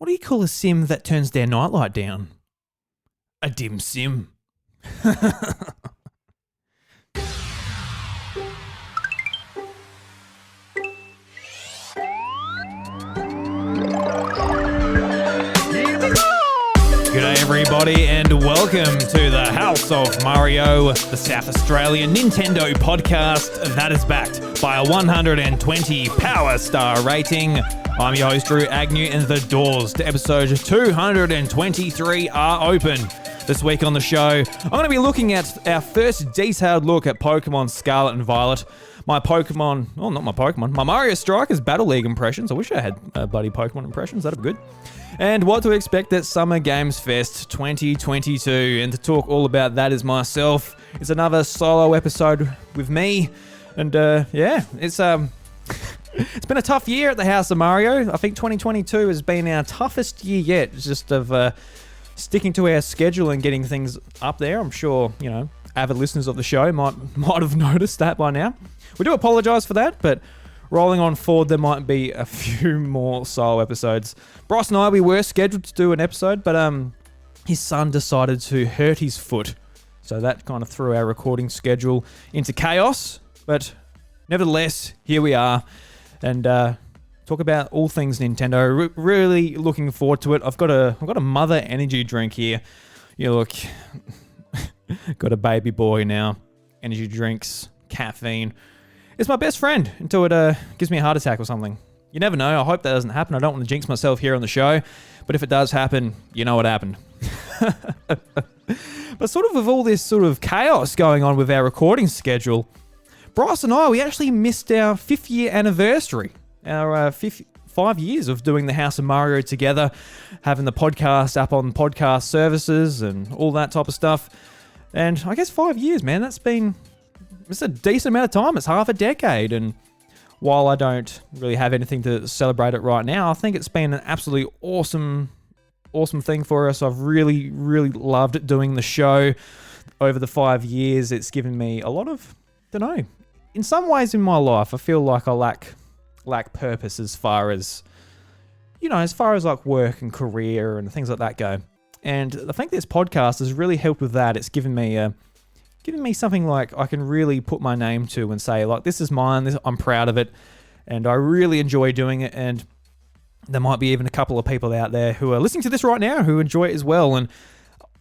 What do you call a sim that turns their nightlight down? A dim sim. G'day everybody and welcome to the House of Mario, the South Australian Nintendo podcast that is backed by a 120 Power Star rating. I'm your host Drew Agnew and the doors to episode 223 are open. This week on the show, I'm going to be looking at our first detailed look at Pokémon Scarlet and Violet. My Mario Strikers Battle League impressions. I wish I had bloody Pokemon impressions, that'd be good. And what to expect at Summer Games Fest 2022. And to talk all about that is myself. It's another solo episode with me. And it's it's been a tough year at the House of Mario. I think 2022 has been our toughest year yet. It's just of sticking to our schedule and getting things up there. I'm sure, avid listeners of the show might have noticed that by now. We do apologise for that, but rolling on forward, there might be a few more solo episodes. Bryce and I, we were scheduled to do an episode, but his son decided to hurt his foot. So that kind of threw our recording schedule into chaos. But nevertheless, here we are. And talk about all things Nintendo. Really looking forward to it. I've got a Mother Energy drink here. You look, got a baby boy now. Energy drinks, caffeine. It's my best friend until it gives me a heart attack or something. You never know. I hope that doesn't happen. I don't want to jinx myself here on the show. But if it does happen, you know what happened. But sort of with all this sort of chaos going on with our recording schedule, Bryce and I, we actually missed our 5th year anniversary. Our 5 years of doing the House of Mario together, having the podcast up on podcast services and all that type of stuff. And I guess 5 years, man, it's a decent amount of time. It's half a decade. And while I don't really have anything to celebrate it right now, I think it's been an absolutely awesome thing for us. I've really, really loved doing the show over the 5 years. It's given me a lot of, in some ways in my life, I feel like I lack purpose as far as like work and career and things like that go. And I think this podcast has really helped with that. It's given me something like I can really put my name to and say, like, this is mine, I'm proud of it, and I really enjoy doing it. And there might be even a couple of people out there who are listening to this right now who enjoy it as well. And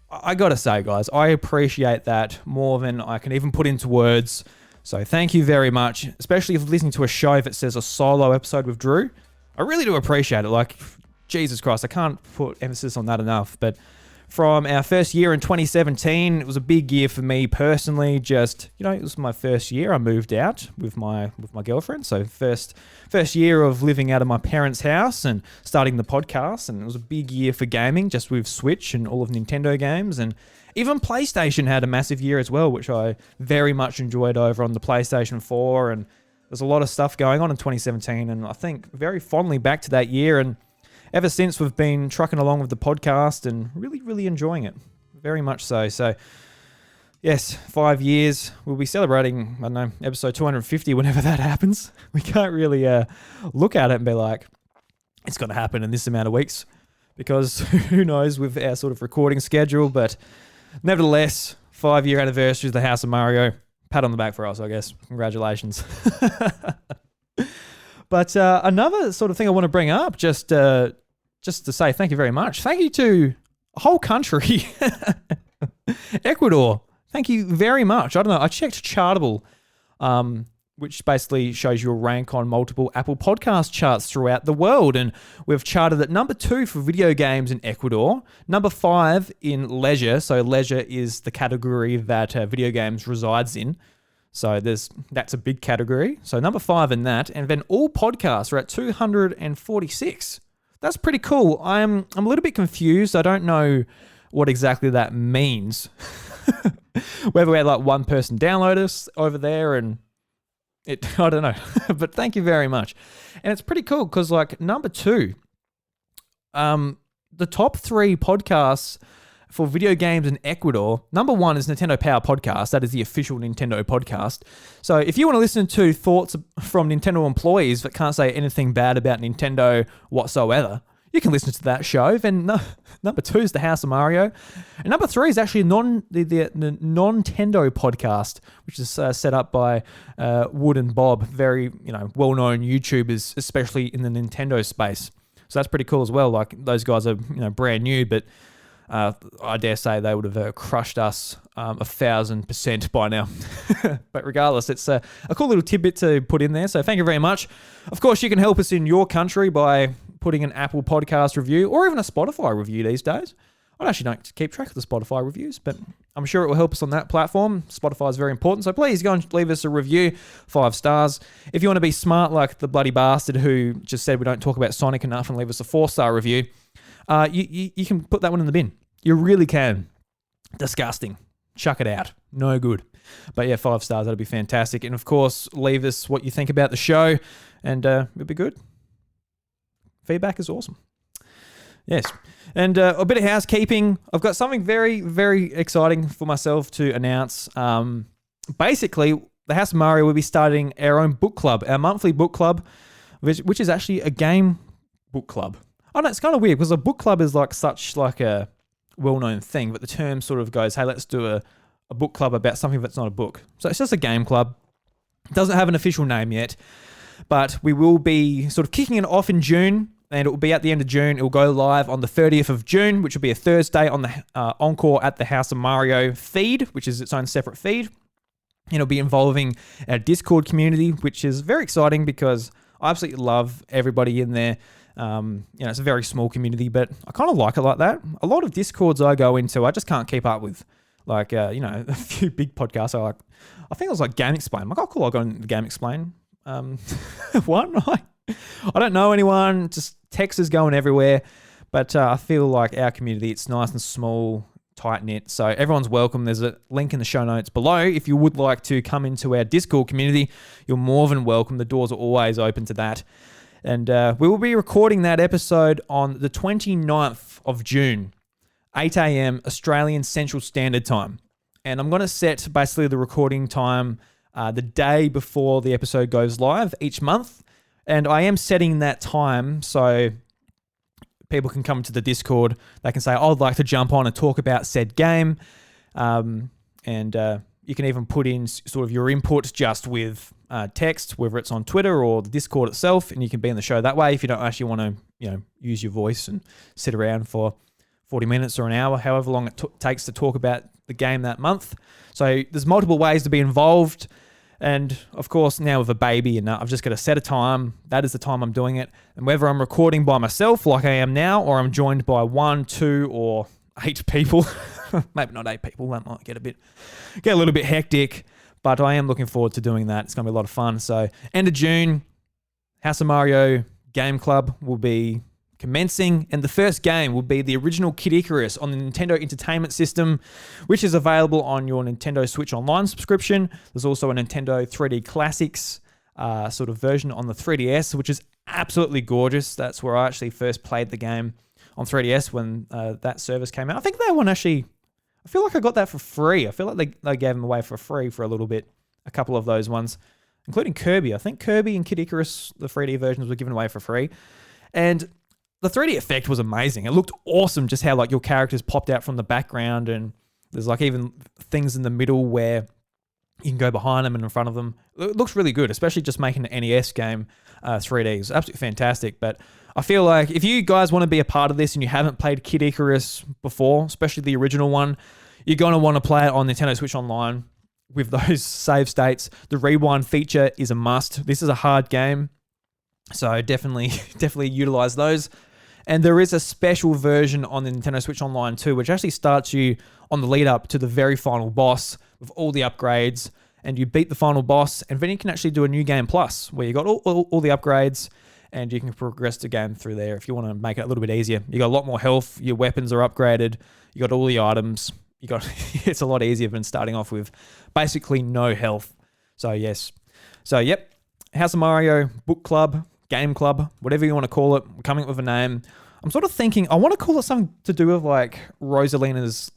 I gotta say, guys, I appreciate that more than I can even put into words. So thank you very much, especially if listening to a show that says a solo episode with Drew. I really do appreciate it. Like, Jesus Christ, I can't put emphasis on that enough. But from our first year in 2017, it was a big year for me personally. Just, it was my first year. I moved out with my girlfriend. So first year of living out of my parents' house and starting the podcast. And it was a big year for gaming, just with Switch and all of Nintendo games. And even PlayStation had a massive year as well, which I very much enjoyed over on the PlayStation 4. And there's a lot of stuff going on in 2017. And I think very fondly back to that year. And ever since, we've been trucking along with the podcast and really, really enjoying it. Very much so. So, yes, 5 years. We'll be celebrating, episode 250 whenever that happens. We can't really look at it and be like, it's going to happen in this amount of weeks. Because who knows with our sort of recording schedule. But nevertheless, 5 year anniversary of the House of Mario. Pat on the back for us, I guess. Congratulations. But another sort of thing I want to bring up, just to say thank you very much. Thank you to a whole country, Ecuador. Thank you very much. I don't know. I checked Chartable, which basically shows your rank on multiple Apple podcast charts throughout the world. And we've charted at number 2 for video games in Ecuador, number 5 in leisure. So leisure is the category that video games resides in. So that's a big category. So number 5 in that. And then all podcasts are at 246. That's pretty cool. I'm a little bit confused. I don't know what exactly that means. Whether we had like one person download us over there and I don't know. But thank you very much. And it's pretty cool because like number 2, the top 3 podcasts for video games in Ecuador, number 1 is Nintendo Power Podcast. That is the official Nintendo podcast. So if you want to listen to thoughts from Nintendo employees that can't say anything bad about Nintendo whatsoever, you can listen to that show. Then number 2 is the House of Mario, and number 3 is actually the Nintendo podcast, which is set up by Wood and Bob, very well-known YouTubers, especially in the Nintendo space. So that's pretty cool as well. Like those guys are brand new, but I dare say they would have crushed us 1,000% by now. But regardless, it's a cool little tidbit to put in there. So thank you very much. Of course, you can help us in your country by putting an Apple Podcast review or even a Spotify review these days. I actually don't keep track of the Spotify reviews, but I'm sure it will help us on that platform. Spotify is very important, so please go and leave us a review, 5 stars. If you want to be smart like the bloody bastard who just said we don't talk about Sonic enough and leave us a 4-star review, you can put that one in the bin. You really can. Disgusting. Chuck it out. No good. But yeah, 5 stars, that'd be fantastic. And of course, leave us what you think about the show, and it'll be good. Feedback is awesome. Yes. And a bit of housekeeping. I've got something very, very exciting for myself to announce. Basically, the House of Mario will be starting our own book club, our monthly book club, which is actually a game book club. I know it's kind of weird because a book club is such a well-known thing, but the term sort of goes, hey, let's do a book club about something that's not a book. So it's just a game club. It doesn't have an official name yet, but we will be sort of kicking it off in June, and it will be at the end of June. It will go live on the 30th of June, which will be a Thursday on the Encore at the House of Mario feed, which is its own separate feed. And it'll be involving our Discord community, which is very exciting because I absolutely love everybody in there. It's a very small community, but I kind of like it like that. A lot of Discords I go into, I just can't keep up with. A few big podcasts I think it was like Game Explain. I'm like, oh, cool, I'll go into Game Explain. What? I don't know anyone, just text is going everywhere. But I feel like our community, it's nice and small, tight-knit, so everyone's welcome. There's a link in the show notes below. If you would like to come into our Discord community, you're more than welcome. The doors are always open to that. And we will be recording that episode on the 29th of June, 8 a.m. Australian Central Standard Time. And I'm going to set basically the recording time the day before the episode goes live each month. And I am setting that time so people can come to the Discord. They can say, I'd like to jump on and talk about said game. And you can even put in sort of your input just with text, whether it's on Twitter or the Discord itself, and you can be in the show that way if you don't actually want to, use your voice and sit around for 40 minutes or an hour, however long it takes to talk about the game that month. So there's multiple ways to be involved. And of course, now with a baby, and I've just got to set a time. That is the time I'm doing it. And whether I'm recording by myself like I am now, or I'm joined by 1, 2, or 8 people, maybe not 8 people, that might get a little bit hectic, but I am looking forward to doing that. It's going to be a lot of fun. So end of June, House of Mario Game Club will be commencing, and the first game will be the original Kid Icarus on the Nintendo Entertainment System, which is available on your Nintendo Switch Online subscription. There's also a Nintendo 3D Classics sort of version on the 3DS, which is absolutely gorgeous. That's where I actually first played the game on 3DS when that service came out. I think that one actually, I feel like I got that for free. I feel like they gave them away for free for a little bit, a couple of those ones, including Kirby. I think Kirby and Kid Icarus, the 3D versions, were given away for free. And the 3D effect was amazing. It looked awesome, just how your characters popped out from the background, and there's even things in the middle where you can go behind them and in front of them. It looks really good, especially just making an NES game 3D. It's absolutely fantastic. But I feel like if you guys want to be a part of this and you haven't played Kid Icarus before, especially the original one, you're going to want to play it on Nintendo Switch Online with those save states. The rewind feature is a must. This is a hard game, so definitely utilize those. And there is a special version on the Nintendo Switch Online too, which actually starts you on the lead up to the very final boss with all the upgrades, and you beat the final boss, and then you can actually do a new game plus where you got all the upgrades, and you can progress the game through there if you want to make it a little bit easier. You got a lot more health, your weapons are upgraded, you got all the items, it's a lot easier than starting off with basically no health. So yes. So yep, House of Mario Book Club, Game Club, whatever you want to call it. We're coming up with a name. I'm sort of thinking, I want to call it something to do with Rosalina's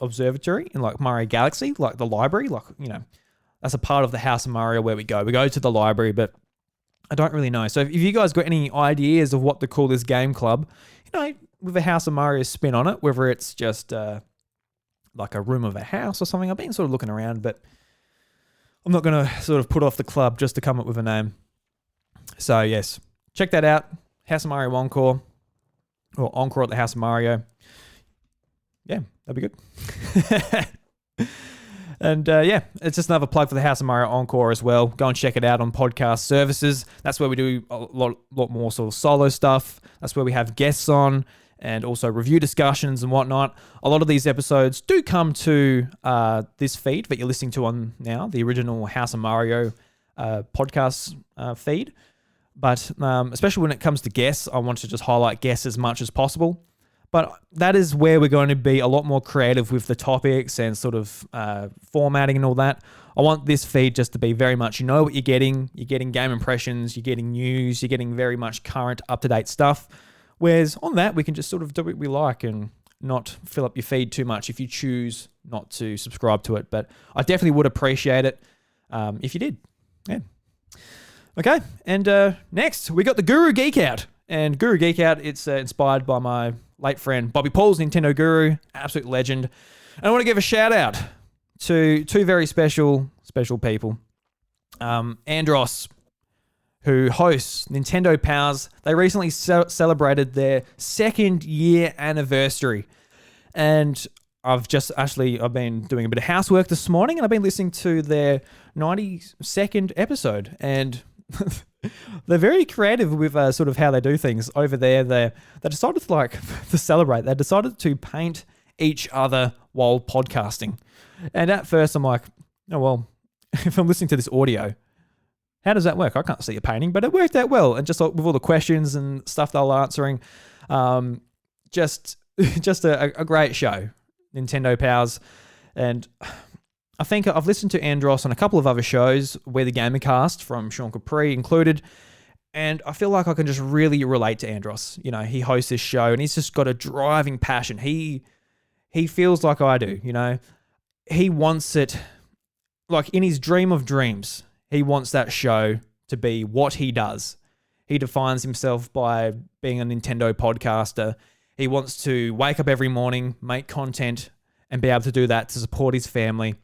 observatory in Mario Galaxy, the library, that's a part of the House of Mario where we go. We go to the library, but I don't really know. So if you guys got any ideas of what to call this game club, with a House of Mario spin on it, whether it's just like a room of a house or something. I've been sort of looking around, but I'm not going to sort of put off the club just to come up with a name. So yes, check that out. House of Mario Encore, or Encore at the House of Mario. Yeah, that'd be good. And it's just another plug for the House of Mario Encore as well. Go and check it out on podcast services. That's where we do a lot more sort of solo stuff. That's where we have guests on and also review discussions and whatnot. A lot of these episodes do come to this feed that you're listening to on now, the original House of Mario podcast feed. But especially when it comes to guests, I want to just highlight guests as much as possible. But that is where we're going to be a lot more creative with the topics and sort of formatting and all that. I want this feed just to be very much, you know what you're getting. You're getting game impressions, you're getting news, you're getting very much current, up-to-date stuff. Whereas on that, we can just sort of do what we like and not fill up your feed too much if you choose not to subscribe to it. But I definitely would appreciate it if you did. Yeah. Okay, and next, we got the Guru Geek Out. And Guru Geek Out, it's inspired by my late friend Bobby Paul's Nintendo Guru, absolute legend. And I want to give a shout out to two very special people. Andros, who hosts Nintendo Powers. They recently celebrated their 2nd year anniversary. And I've been doing a bit of housework this morning, and I've been listening to their 92nd episode. And they're very creative with sort of how they do things over there. They decided to celebrate. They decided to paint each other while podcasting. And at first I'm like, oh, well, if I'm listening to this audio, how does that work? I can't see a painting, but it worked out well. And just like with all the questions and stuff they were answering, just a great show, Nintendo Powers. And I think I've listened to Andros on a couple of other shows where the Gamercast from Sean Capri included, and I feel like I can just really relate to Andros. You know, he hosts this show and he's just got a driving passion. He feels like I do, you know. He wants it, like in his dream of dreams, he wants that show to be what he does. He defines himself by being a Nintendo podcaster. He wants to wake up every morning, make content, and be able to do that to support his family.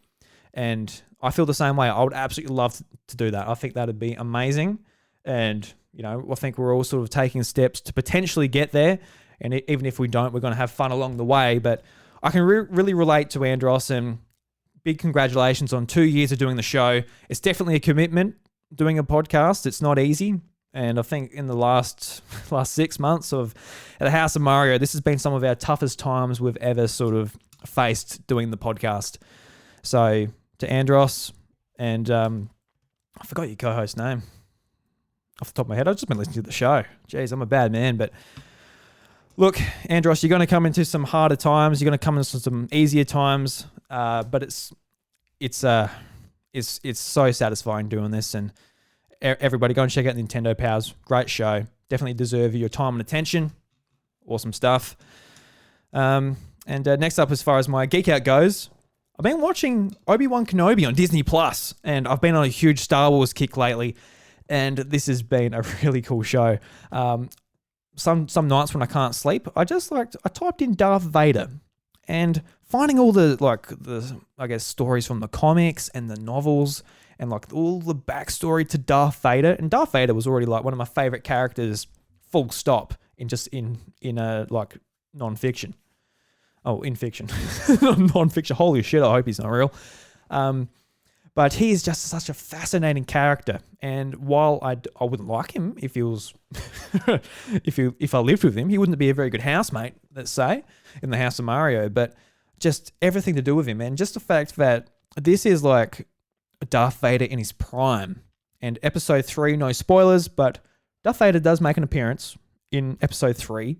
And I feel the same way. I would absolutely love to do that. I think that'd be amazing. And, you know, I think we're all sort of taking steps to potentially get there. And even if we don't, we're going to have fun along the way. But I can really relate to Andros, and big congratulations on 2 years of doing the show. It's definitely a commitment doing a podcast. It's not easy. And I think in the last 6 months of at the House of Mario, this has been some of our toughest times we've ever sort of faced doing the podcast. So to Andros, and I forgot your co-host name off the top of my head. I've just been listening to the show. Jeez, I'm a bad man. But look, Andros, you're going to come into some harder times. You're going to come into some easier times. But it's so satisfying doing this. And everybody, go and check out Nintendo Powers. Great show. Definitely deserve your time and attention. Awesome stuff. And next up, as far as my Geek Out goes, I've been watching Obi-Wan Kenobi on Disney Plus, and I've been on a huge Star Wars kick lately, and this has been a really cool show. Some nights when I can't sleep, I typed in Darth Vader, and finding all the I guess stories from the comics and the novels, and like all the backstory to Darth Vader. And Darth Vader was already like one of my favorite characters, full stop, in non-fiction. Oh, in fiction. Non-fiction. Holy shit, I hope he's not real. But he's just such a fascinating character. And while I wouldn't like him if he was... if I lived with him, he wouldn't be a very good housemate, let's say, in the House of Mario. But just everything to do with him. And just the fact that this is like Darth Vader in his prime. And episode 3, no spoilers, but Darth Vader does make an appearance in episode 3.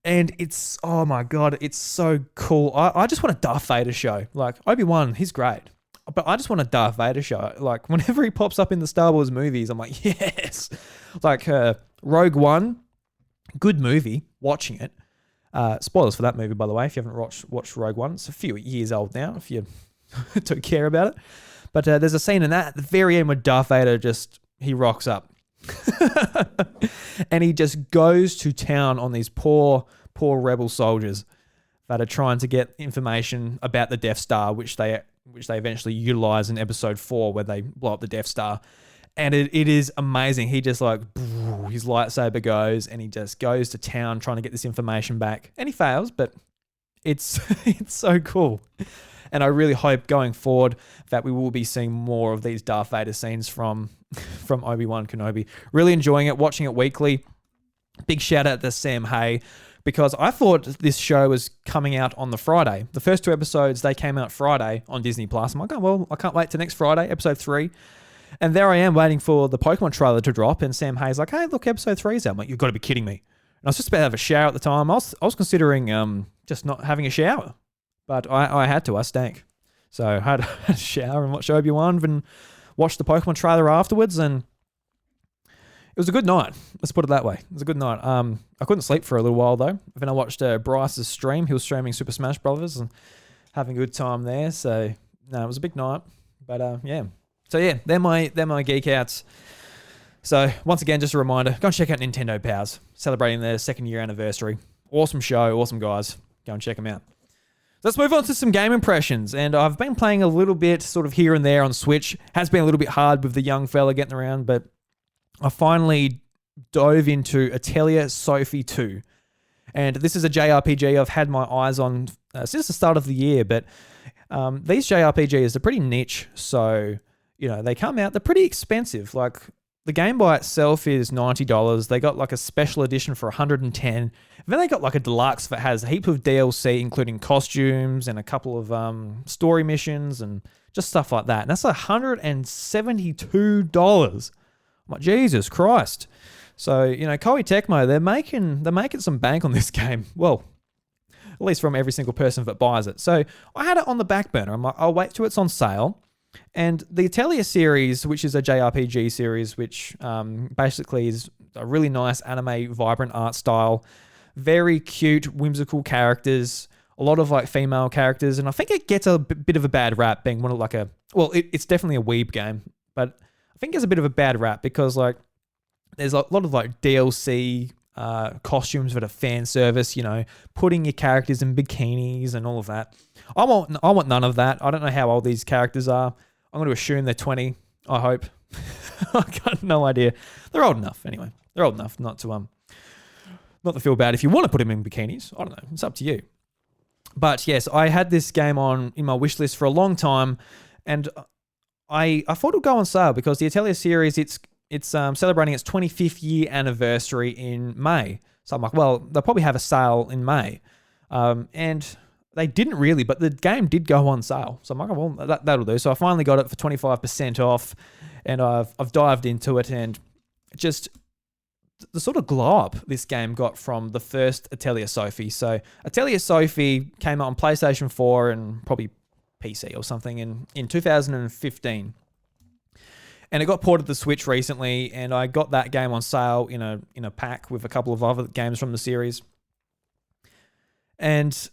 And it's, oh my God, it's so cool. I just want a Darth Vader show. Like, Obi-Wan, he's great. But I just want a Darth Vader show. Like, whenever he pops up in the Star Wars movies, I'm like, yes. Like, Rogue One, good movie, watching it. Spoilers for that movie, by the way, if you haven't watched Rogue One. It's a few years old now, if you don't care about it. But there's a scene in that at the very end where Darth Vader he rocks up. And he just goes to town on these poor rebel soldiers that are trying to get information about the Death Star, which they eventually utilize in episode 4 where they blow up the Death Star. And it is amazing. He just like, his lightsaber goes and he just goes to town trying to get this information back. And he fails, but it's so cool. And I really hope going forward that we will be seeing more of these Darth Vader scenes from Obi-Wan Kenobi. Really enjoying it, watching it weekly. Big shout out to Sam Hay, because I thought this show was coming out on the Friday. The first 2 episodes, they came out Friday on Disney+. I'm like, oh, well, I can't wait till next Friday, episode 3. And there I am waiting for the Pokemon trailer to drop, and Sam Hay's like, hey, look, episode 3's out. I'm like, you've got to be kidding me. And I was just about to have a shower at the time. I was considering just not having a shower, but I had to. I stank. So I had a shower and watch Obi-Wan and watch the Pokemon trailer afterwards, and it was a good night. Let's put it that way. It was a good night. I couldn't sleep for a little while, though. Then I watched Bryce's stream. He was streaming Super Smash Brothers and having a good time there. So, no, it was a big night. But, yeah. So, yeah, they're my geek outs. So, once again, just a reminder, go and check out Nintendo Powers, celebrating their 2nd year anniversary. Awesome show, awesome guys. Go and check them out. Let's move on to some game impressions. And I've been playing a little bit sort of here and there on Switch. Has been a little bit hard with the young fella getting around, but I finally dove into Atelier Sophie 2. And this is a JRPG I've had my eyes on since the start of the year, but these JRPGs are pretty niche, so they come out, they're pretty expensive. Like, the game by itself is $90. They got like a special edition for $110. And then they got like a deluxe that has a heap of DLC, including costumes and a couple of story missions and just stuff like that. And that's $172. I'm like, Jesus Christ. So, Koei Tecmo, they're making some bank on this game. Well, at least from every single person that buys it. So I had it on the back burner. I'm like, I'll wait till it's on sale. And the Atelier series, which is a JRPG series, which basically is a really nice anime, vibrant art style, very cute, whimsical characters, a lot of like female characters, and I think it gets a bit of a bad rap being one of like it's definitely a weeb game, but I think it's a bit of a bad rap because like there's a lot of like DLC costumes that are fan service, putting your characters in bikinis and all of that. I want none of that. I don't know how old these characters are. I'm going to assume they're 20. I hope. I got no idea. They're old enough anyway. They're old enough not to feel bad if you want to put them in bikinis. I don't know. It's up to you. But yes, I had this game in my wish list for a long time, and I thought it would go on sale because the Atelier series it's celebrating its 25th year anniversary in May. So I'm like, well, they'll probably have a sale in May, and they didn't really, but the game did go on sale. So I'm like, oh, well, that'll do. So I finally got it for 25% off, and I've dived into it, and just the sort of glow up this game got from the first Atelier Sophie. So Atelier Sophie came out on PlayStation 4 and probably PC or something in 2015. And it got ported to the Switch recently, and I got that game on sale in a pack with a couple of other games from the series. And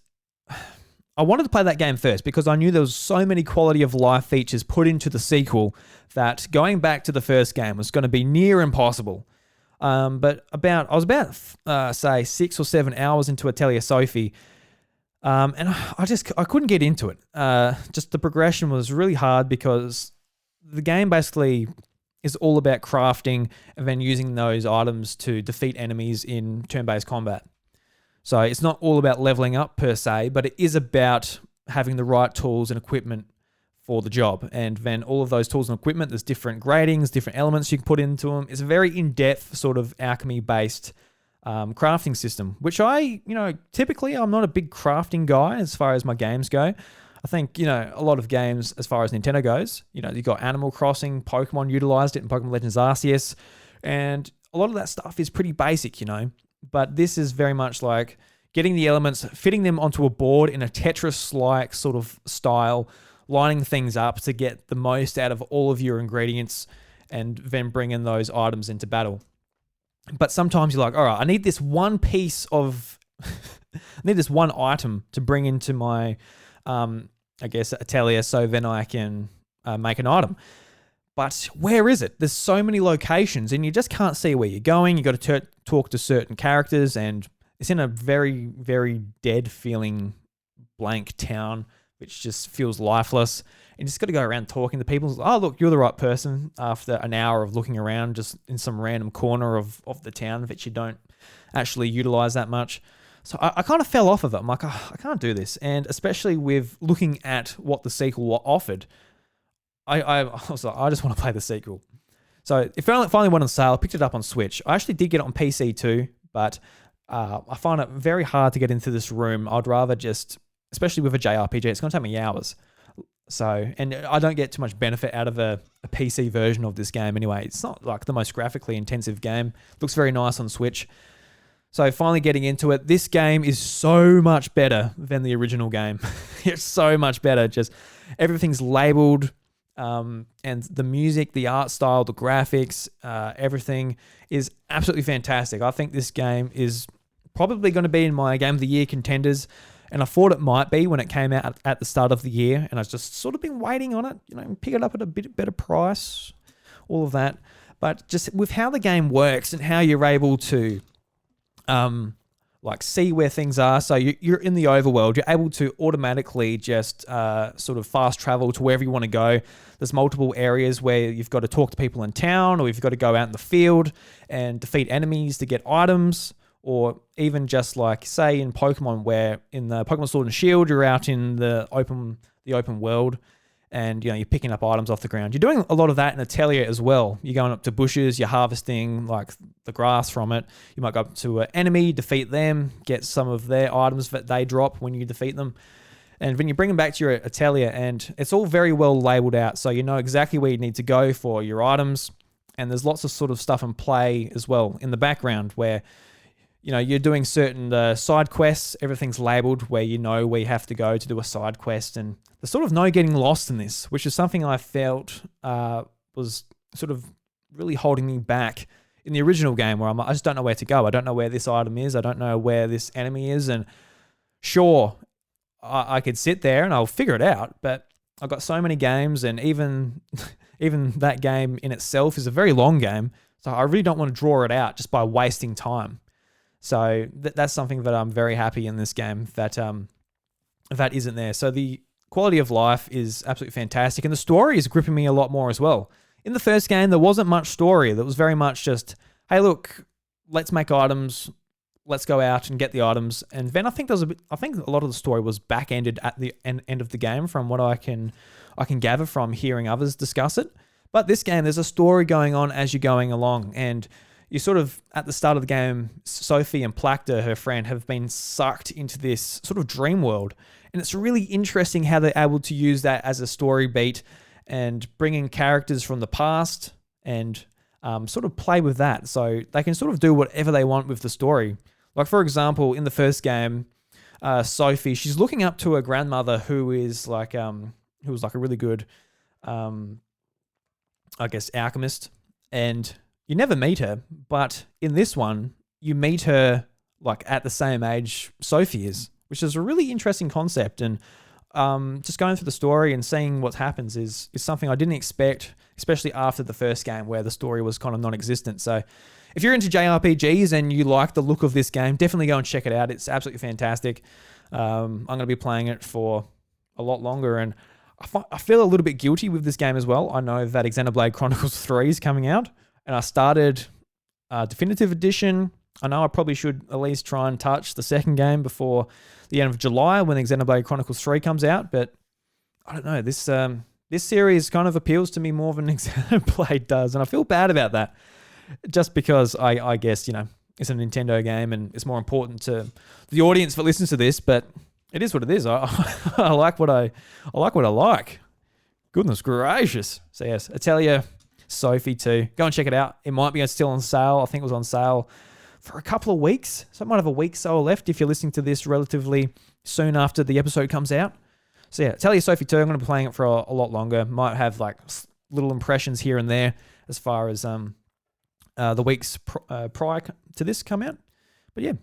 I wanted to play that game first because I knew there was so many quality of life features put into the sequel that going back to the first game was going to be near impossible. But I was about say 6 or 7 hours into Atelier Sophie, and I couldn't get into it. Just the progression was really hard because the game basically is all about crafting and then using those items to defeat enemies in turn-based combat. So it's not all about leveling up per se, but it is about having the right tools and equipment for the job. And then all of those tools and equipment, there's different gradings, different elements you can put into them. It's a very in-depth sort of alchemy-based crafting system, which typically I'm not a big crafting guy as far as my games go. I think, a lot of games as far as Nintendo goes, you've got Animal Crossing, Pokemon utilized it in Pokemon Legends Arceus, and a lot of that stuff is pretty basic, But this is very much like getting the elements, fitting them onto a board in a Tetris-like sort of style, lining things up to get the most out of all of your ingredients, and then bringing those items into battle. But sometimes you're like, all right, I need this one piece of... I need this one item to bring into my... atelier, so then I can make an item. But where is it? There's so many locations and you just can't see where you're going. You got to talk to certain characters, and it's in a very, very dead feeling blank town, which just feels lifeless. And you just got to go around talking to people. Oh, look, you're the right person after an hour of looking around just in some random corner of the town that you don't actually utilize that much. So I kind of fell off of it. I'm like, oh, I can't do this. And especially with looking at what the sequel offered, I was like, I just want to play the sequel. So it finally went on sale, picked it up on Switch. I actually did get it on PC too, but I find it very hard to get into this room. I'd rather just, especially with a JRPG, it's going to take me hours. So, and I don't get too much benefit out of a PC version of this game anyway. It's not like the most graphically intensive game. Looks very nice on Switch. So finally getting into it. This game is so much better than the original game. It's so much better. Just everything's labeled, and the music, the art style, the graphics, everything is absolutely fantastic. I think this game is probably going to be in my Game of the Year contenders. And I thought it might be when it came out at the start of the year. And I've just sort of been waiting on it, pick it up at a bit better price, all of that. But just with how the game works and how you're able to see where things are. So you're in the overworld. You're able to automatically just sort of fast travel to wherever you want to go. There's multiple areas where you've got to talk to people in town, or you've got to go out in the field and defeat enemies to get items. Or even just like, say, in Pokemon, where in the Pokemon Sword and Shield, you're out in the open world, and you're picking up items off the ground. You're doing a lot of that in Atelier as well. You're going up to bushes, you're harvesting like the grass from it. You might go up to an enemy, defeat them, get some of their items that they drop when you defeat them. And when you bring them back to your Atelier, and it's all very well labeled out, so you know exactly where you need to go for your items. And there's lots of sort of stuff in play as well in the background where you're doing certain side quests. Everything's labeled where where you have to go to do a side quest. And there's sort of no getting lost in this, which is something I felt was sort of really holding me back in the original game, where I just don't know where to go. I don't know where this item is. I don't know where this enemy is. And sure, I could sit there and I'll figure it out. But I've got so many games, and even that game in itself is a very long game. So I really don't want to draw it out just by wasting time. So that's something that I'm very happy in this game that isn't there. So the quality of life is absolutely fantastic, and the story is gripping me a lot more as well. In the first game, there wasn't much story. There was very much just, hey, look, let's make items, let's go out and get the items. And then I think a lot of the story was back-ended at the end of the game, from what I can gather from hearing others discuss it. But this game, there's a story going on as you're going along, and you sort of, at the start of the game, Sophie and Plakta, her friend, have been sucked into this sort of dream world. And it's really interesting how they're able to use that as a story beat and bring in characters from the past and sort of play with that. So they can sort of do whatever they want with the story. Like, for example, in the first game, Sophie, she's looking up to her grandmother who was like a really good, alchemist. And you never meet her, but in this one, you meet her like at the same age Sophie is, which is a really interesting concept. And just going through the story and seeing what happens is something I didn't expect, especially after the first game where the story was kind of non-existent. So if you're into JRPGs and you like the look of this game, definitely go and check it out. It's absolutely fantastic. I'm going to be playing it for a lot longer, and I feel a little bit guilty with this game as well. I know that Xenoblade Chronicles 3 is coming out, and I started Definitive Edition. I know I probably should at least try and touch the second game before the end of July when Xenoblade Chronicles 3 comes out, but I don't know. This series kind of appeals to me more than Xenoblade does, and I feel bad about that. Just because I guess, it's a Nintendo game and it's more important to the audience that listens to this, but it is what it is. I like what I like. Goodness gracious. So yes, Atelier Sophie 2. Go and check it out. It might be still on sale. I think it was on sale for a couple of weeks. So it might have a week so left if you're listening to this relatively soon after the episode comes out. So yeah, Atelier Sophie 2. I'm going to be playing it for a lot longer. Might have like little impressions here and there as far as the weeks prior to this come out. But yeah.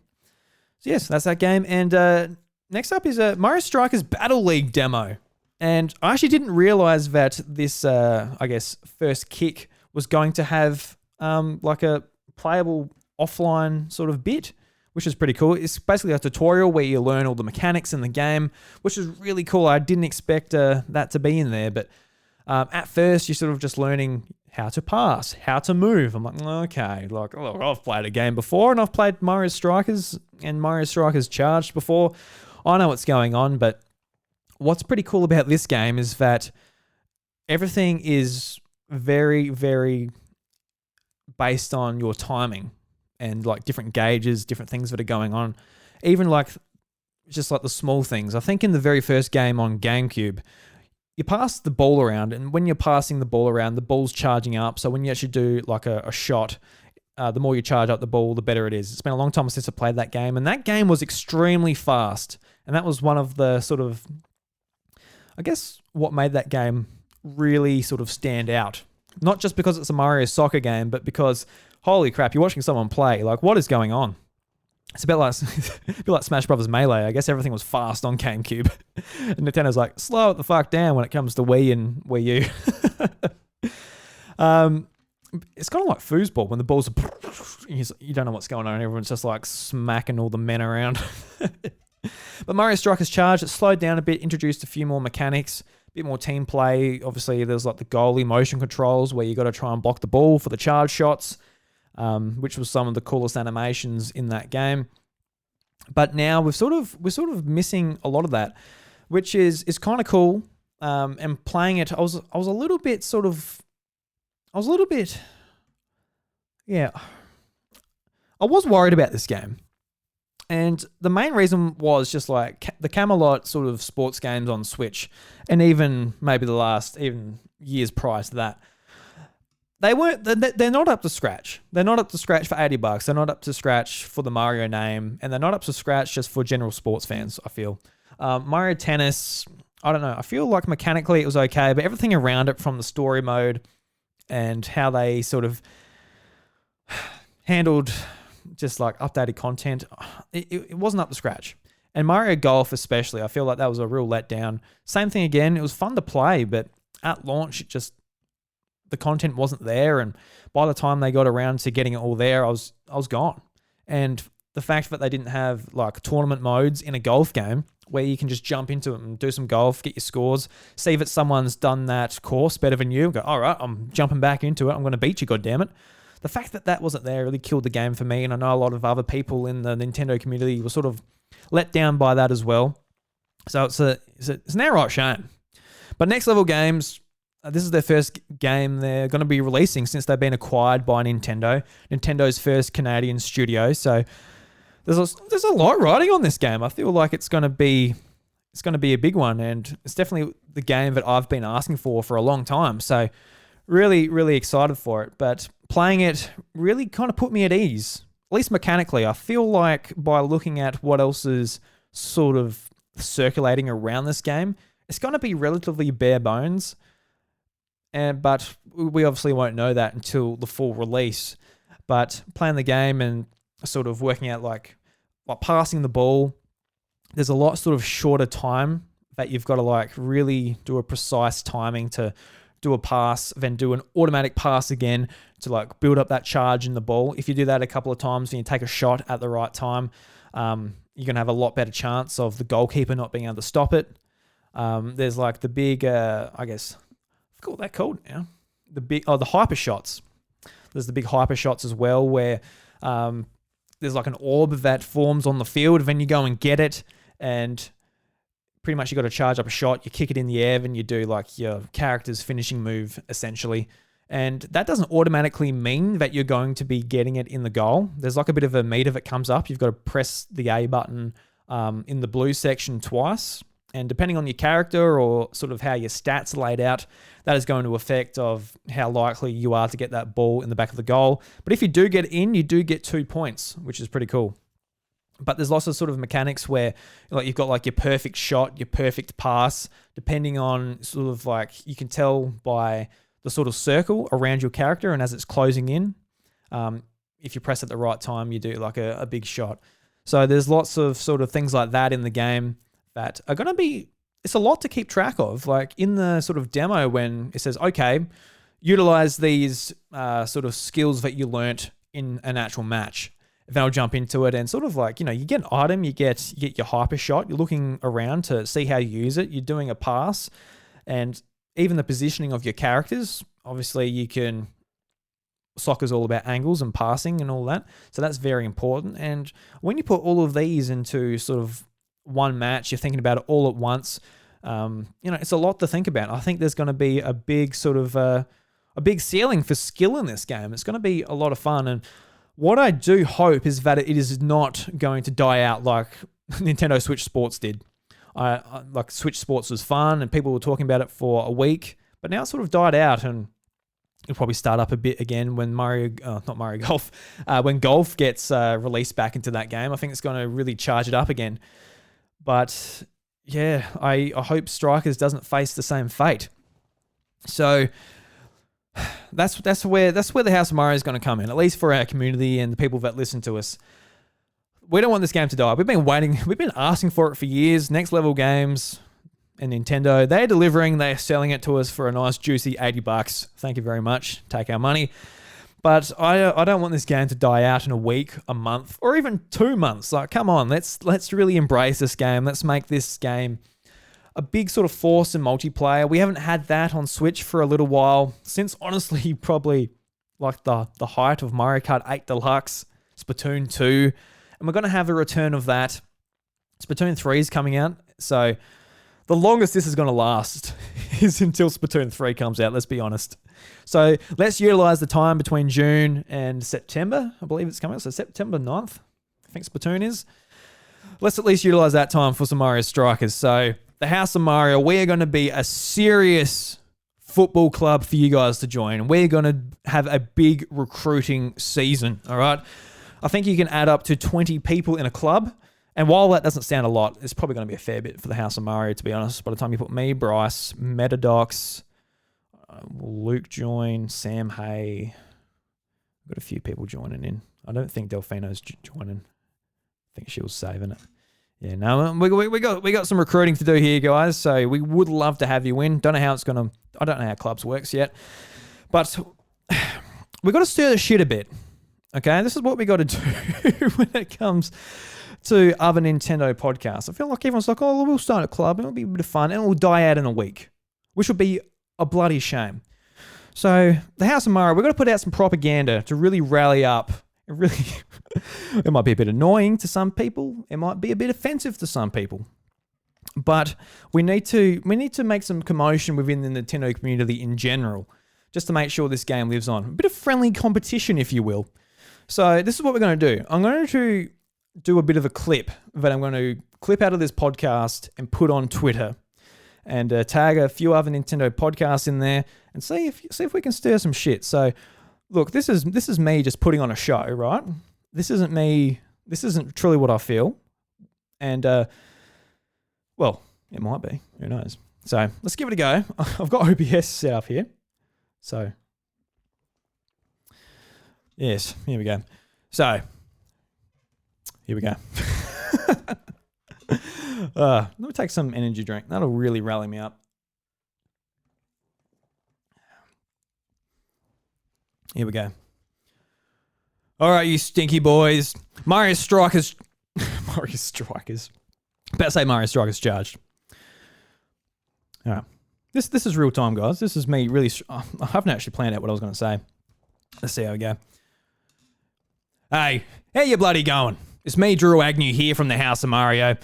So yes, that's that game. And next up is Mario Strikers Battle League demo. And I actually didn't realize that this, I guess, first kick was going to have like a playable offline sort of bit, which is pretty cool. It's basically a tutorial where you learn all the mechanics in the game, which is really cool. I didn't expect that to be in there, but at first you're sort of just learning how to pass, how to move. I'm like, okay, like, oh, I've played a game before, and I've played Mario Strikers and Mario Strikers Charged before. I know what's going on, but what's pretty cool about this game is that everything is very, very based on your timing and like different gauges, different things that are going on. Even like, just like the small things. I think in the very first game on GameCube, you pass the ball around, and when you're passing the ball around, the ball's charging up. So when you actually do like a shot, the more you charge up the ball, the better it is. It's been a long time since I played that game, and that game was extremely fast. And that was one of the sort of, I guess, what made that game really sort of stand out. Not just because it's a Mario soccer game, but because, holy crap, you're watching someone play. Like, what is going on? It's a bit like Smash Brothers Melee. I guess everything was fast on GameCube. And Nintendo's like, slow it the fuck down when it comes to Wii and Wii U. It's kind of like foosball when the balls are... You don't know what's going on. Everyone's just like smacking all the men around. But Mario Strikers Charge, it slowed down a bit, introduced a few more mechanics, a bit more team play. Obviously, there's like the goalie motion controls where you got to try and block the ball for the charge shots. Which was some of the coolest animations in that game. But now we're sort of missing a lot of that, which is kind of cool. And playing it, I was a little bit yeah. I was worried about this game. And the main reason was just like the Camelot sort of sports games on Switch, and even maybe the last even years prior to that. They're not up to scratch. They're not up to scratch for $80. They're not up to scratch for the Mario name, and they're not up to scratch just for general sports fans, I feel. Mario Tennis, I don't know. I feel like mechanically it was okay, but everything around it, from the story mode and how they sort of handled just like updated content, it wasn't up to scratch. And Mario Golf especially, I feel like that was a real letdown. Same thing again. It was fun to play, but at launch, the content wasn't there, and by the time they got around to getting it all there, I was gone. And the fact that they didn't have like tournament modes in a golf game where you can just jump into it and do some golf, get your scores, see that someone's done that course better than you, go, all right, I'm jumping back into it, I'm going to beat you, goddammit. The fact that that wasn't there really killed the game for me, and I know a lot of other people in the Nintendo community were sort of let down by that as well. So it's an outright shame. But Next Level Games, this is their first game they're going to be releasing since they've been acquired by Nintendo. Nintendo's first Canadian studio. So there's a lot riding on this game. I feel like it's going to be a big one, and it's definitely the game that I've been asking for a long time. So really, really excited for it. But playing it really kind of put me at ease, at least mechanically. I feel like by looking at what else is sort of circulating around this game, it's going to be relatively bare bones. But we obviously won't know that until the full release. But playing the game and sort of working out like passing the ball, there's a lot sort of shorter time that you've got to like really do a precise timing to do a pass, then do an automatic pass again to like build up that charge in the ball. If you do that a couple of times and you take a shot at the right time, you're going to have a lot better chance of the goalkeeper not being able to stop it. There's like the big, I guess... I forgot what they're called now. The hyper shots. There's the big hyper shots as well, where there's like an orb that forms on the field, and then you go and get it, and pretty much you got to charge up a shot. You kick it in the air, and you do like your character's finishing move essentially. And that doesn't automatically mean that you're going to be getting it in the goal. There's like a bit of a meter that comes up. You've got to press the A button in the blue section twice. And depending on your character or sort of how your stats are laid out, that is going to affect of how likely you are to get that ball in the back of the goal. But if you do get in, you do get 2 points, which is pretty cool. But there's lots of sort of mechanics where like you've got like your perfect shot, your perfect pass, depending on sort of like you can tell by the sort of circle around your character, and as it's closing in, if you press at the right time, you do like a big shot. So there's lots of sort of things like that in the game that are going to be it's a lot to keep track of. Like in the sort of demo when it says, okay, utilize these sort of skills that you learnt in an actual match. Then I'll jump into it and sort of like, you get an item, you get your hyper shot, you're looking around to see how you use it, you're doing a pass, and even the positioning of your characters. Obviously, soccer's all about angles and passing and all that. So that's very important. And when you put all of these into sort of one match, you're thinking about it all at once. It's a lot to think about. I think there's going to be a big sort of a big ceiling for skill in this game. It's going to be a lot of fun. And what I do hope is that it is not going to die out like Nintendo Switch Sports did. Like Switch Sports was fun and people were talking about it for a week, but now it sort of died out, and it'll probably start up a bit again when when Golf gets released back into that game. I think it's going to really charge it up again. But yeah, I hope Strikers doesn't face the same fate. So that's where the House of Mario is going to come in, at least for our community and the people that listen to us. We don't want this game to die. We've been asking for it for years. Next Level Games and Nintendo, they're delivering. They're selling it to us for a nice juicy $80. Thank you very much. Take our money. But I don't want this game to die out in a week, a month, or even 2 months. Like, come on, let's really embrace this game. Let's make this game a big sort of force in multiplayer. We haven't had that on Switch for a little while, since honestly probably like the height of Mario Kart 8 Deluxe, Splatoon 2, and we're going to have a return of that. Splatoon 3 is coming out, so the longest this is going to last is until Splatoon 3 comes out, let's be honest. So let's utilize the time between June and September. I believe it's coming out, so September 9th, I think Splatoon is. Let's at least utilize that time for some Mario Strikers. So the House of Mario, we are going to be a serious football club for you guys to join. We're going to have a big recruiting season, all right? I think you can add up to 20 people in a club. And while that doesn't sound a lot, it's probably going to be a fair bit for the House of Mario, to be honest. By the time you put me, Bryce, Mettadox, Luke join, Sam Hay. We've got a few people joining in. I don't think Delfino's joining. I think she was saving it. Yeah, no, we got some recruiting to do here, guys. So we would love to have you in. Don't know how it's gonna. I don't know how clubs works yet, but we got to stir the shit a bit. Okay, this is what we got to do when it comes to other Nintendo podcasts. I feel like everyone's like, oh, we'll start a club and it'll be a bit of fun, and it will die out in a week, which would be a bloody shame. So the House of Mario, we've got to put out some propaganda to really rally up. It might be a bit annoying to some people. It might be a bit offensive to some people. But we need to make some commotion within the Nintendo community in general, just to make sure this game lives on. A bit of friendly competition, if you will. So this is what we're going to do. I'm going to do a bit of a clip that I'm going to clip out of this podcast and put on Twitter, and tag a few other Nintendo podcasts in there and see if we can stir some shit. So look, this is me just putting on a show, right? This isn't truly what I feel. And, well, it might be. Who knows? So let's give it a go. I've got OBS set up here. So, yes, here we go. So, here we go. Let me take some energy drink. That'll really rally me up. Here we go. All right, you stinky boys. Mario Strikers. Mario Strikers. About to say Mario Strikers charged. All right. This is real time, guys. This is me really... I haven't actually planned out what I was going to say. Let's see how we go. Hey, how you bloody going? It's me, Drew Agnew, here from the House of Mario.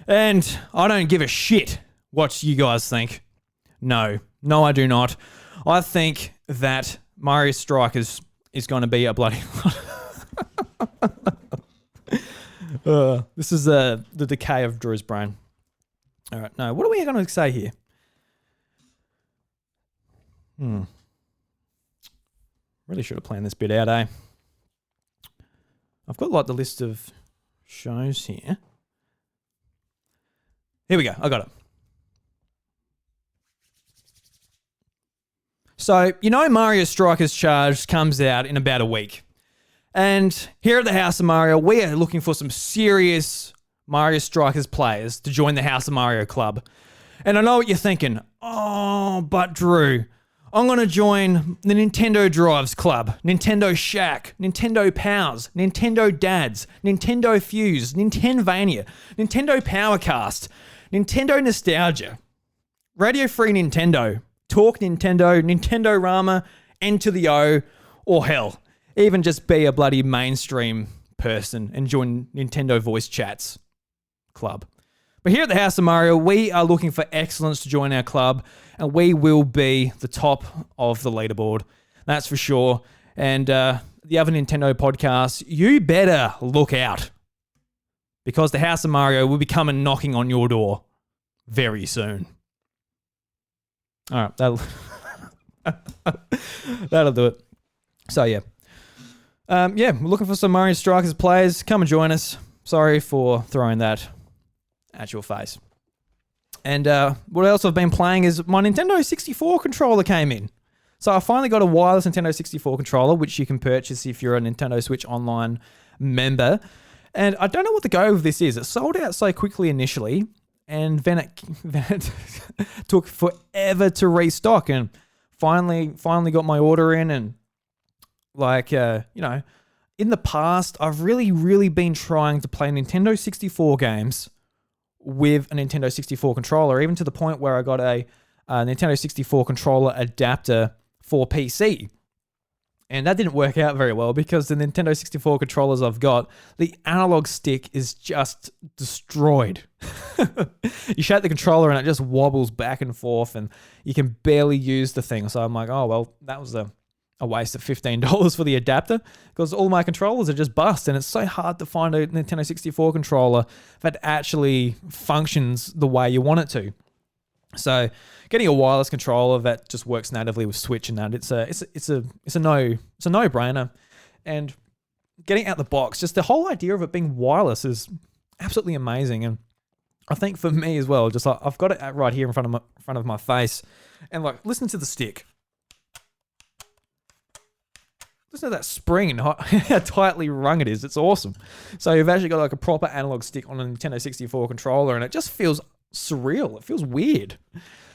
And I don't give a shit what you guys think. No, I do not. I think that Mario Strikers is going to be a bloody... this is the decay of Drew's brain. All right, no, what are we going to say here? Really should have planned this bit out, eh? I've got like the list of shows here. Here we go. I got it. So, Mario Strikers Charged comes out in about a week. And here at the House of Mario, we are looking for some serious Mario Strikers players to join the House of Mario Club. And I know what you're thinking. Oh, but Drew, I'm going to join the Nintendo Drives Club, Nintendo Shack, Nintendo Pals, Nintendo Dads, Nintendo Fuse, Nintenvania, Nintendo Powercast, Nintendo Nostalgia, Radio Free Nintendo, Talk Nintendo, Nintendo Rama, N to the O, or hell, even just be a bloody mainstream person and join Nintendo Voice Chats Club. But here at the House of Mario, we are looking for excellence to join our club, and we will be the top of the leaderboard. That's for sure. And the other Nintendo podcasts, you better look out, because the House of Mario will be coming knocking on your door very soon. All right, that'll do it. So yeah. We're looking for some Mario Strikers players. Come and join us. Sorry for throwing that at your face. And what else I've been playing is my Nintendo 64 controller came in. So I finally got a wireless Nintendo 64 controller, which you can purchase if you're a Nintendo Switch Online member. And I don't know what the go of this is. It sold out so quickly initially, and then it took forever to restock. And finally got my order in, and in the past, I've really been trying to play Nintendo 64 games with a Nintendo 64 controller, even to the point where I got a Nintendo 64 controller adapter for PC. And that didn't work out very well, because the Nintendo 64 controllers I've got, the analog stick is just destroyed. You shake the controller and it just wobbles back and forth, and you can barely use the thing. So I'm like, oh, well, that was a waste of $15 for the adapter, because all my controllers are just bust, and it's so hard to find a Nintendo 64 controller that actually functions the way you want it to. So getting a wireless controller that just works natively with Switch and that, it's a no-brainer. And getting out the box, just the whole idea of it being wireless is absolutely amazing. And I think for me as well, just like I've got it right here in front of my face, and like listen to the stick. Listen to that spring and how tightly rung it is. It's awesome. So you've actually got like a proper analog stick on a Nintendo 64 controller, and it just feels surreal. It feels weird.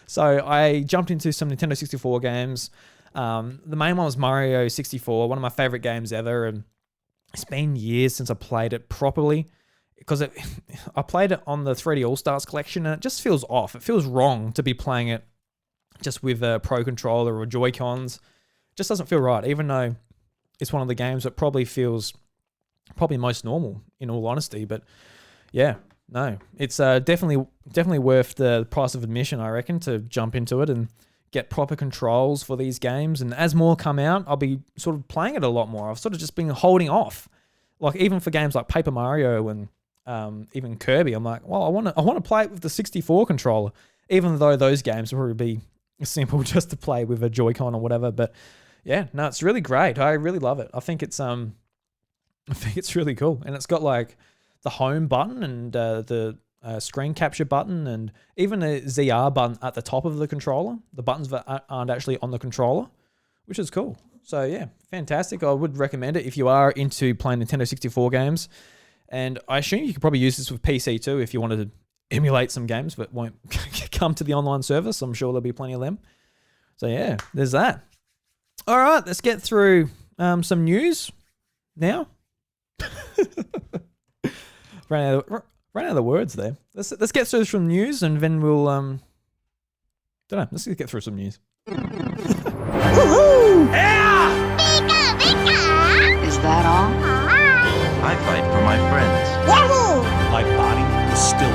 So I jumped into some Nintendo 64 games. The main one was Mario 64, one of my favorite games ever. And it's been years since I played it properly, because I played it on the 3D All-Stars collection, and it just feels off. It feels wrong to be playing it just with a Pro Controller or Joy-Cons. It just doesn't feel right, even though it's one of the games that probably feels most normal, in all honesty. But yeah, no, it's definitely worth the price of admission, I reckon, to jump into it and get proper controls for these games. And as more come out, I'll be sort of playing it a lot more. I've sort of just been holding off, like even for games like Paper Mario and even Kirby. I'm like, well, I want to play it with the 64 controller, even though those games will probably be simple just to play with a Joy-Con or whatever. But yeah, no, it's really great. I really love it. I think it's really cool, and it's got like the home button and the screen capture button, and even a ZR button at the top of the controller. The buttons that aren't actually on the controller, which is cool. So yeah, fantastic. I would recommend it if you are into playing Nintendo 64 games, and I assume you could probably use this with PC too if you wanted to emulate some games, but won't come to the online service. I'm sure there'll be plenty of them. So yeah, there's that. All right, let's get through some news now. Ran out of the words there. Let's get through some news, and then we'll let's get through some news. Woohoo! Yeah! Pika, pika! Is that all? I fight for my friends. Yahoo! My body is still.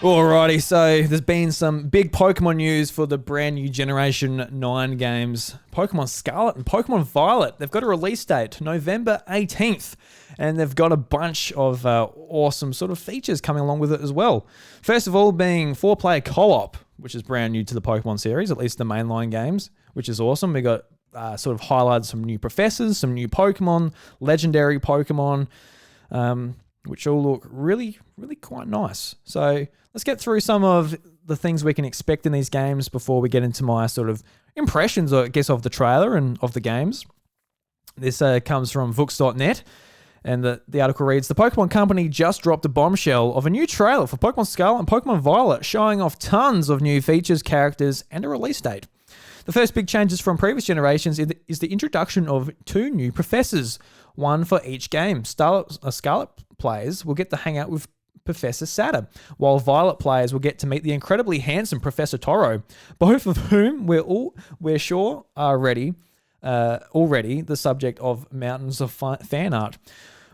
Alrighty, so there's been some big Pokemon news for the brand new Generation 9 games. Pokemon Scarlet and Pokemon Violet. They've got a release date, November 18th. And they've got a bunch of awesome sort of features coming along with it as well. First of all, being 4-player co-op, which is brand new to the Pokemon series, at least the mainline games, which is awesome. We got sort of highlighted some new professors, some new Pokemon, legendary Pokemon, which all look really, really quite nice. So let's get through some of the things we can expect in these games before we get into my sort of impressions, I guess, of the trailer and of the games. This comes from Vooks.net. And the article reads, the Pokemon Company just dropped a bombshell of a new trailer for Pokemon Scarlet and Pokemon Violet, showing off tons of new features, characters, and a release date. The first big changes from previous generations is the introduction of 2 new professors, one for each game. Scarlet players will get to hang out with Professor Sada, while Violet players will get to meet the incredibly handsome Professor Toro, both of whom we're sure are already the subject of mountains of fan art.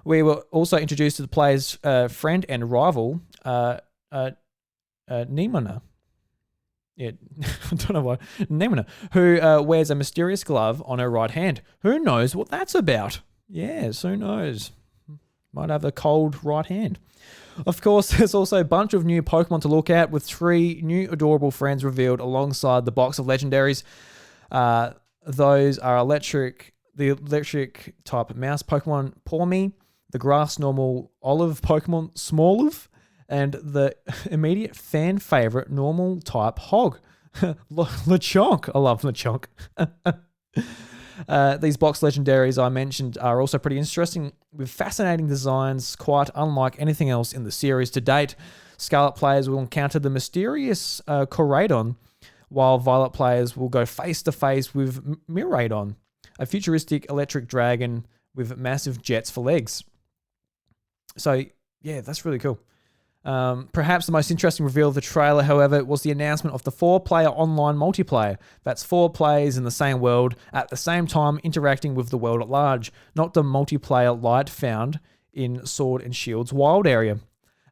We were also introduced to the player's friend and rival, Nimona. Yeah, I don't know why. Nimona, who wears a mysterious glove on her right hand. Who knows what that's about? Yes, who knows? Might have a cold right hand. Of course, there's also a bunch of new Pokemon to look at, with 3 new adorable friends revealed alongside the box of legendaries. Those are the electric type mouse Pokemon Pawmi, the grass normal olive Pokemon Smoliv, and the immediate fan favorite normal type hog, Lechonk. I love Lechonk. These box legendaries I mentioned are also pretty interesting, with fascinating designs quite unlike anything else in the series to date. Scarlet players will encounter the mysterious Koraidon, while Violet players will go face-to-face with Miraidon, a futuristic electric dragon with massive jets for legs. So, yeah, that's really cool. Perhaps the most interesting reveal of the trailer, however, was the announcement of the 4-player online multiplayer. That's 4 players in the same world at the same time interacting with the world at large, not the multiplayer light found in Sword and Shield's wild area.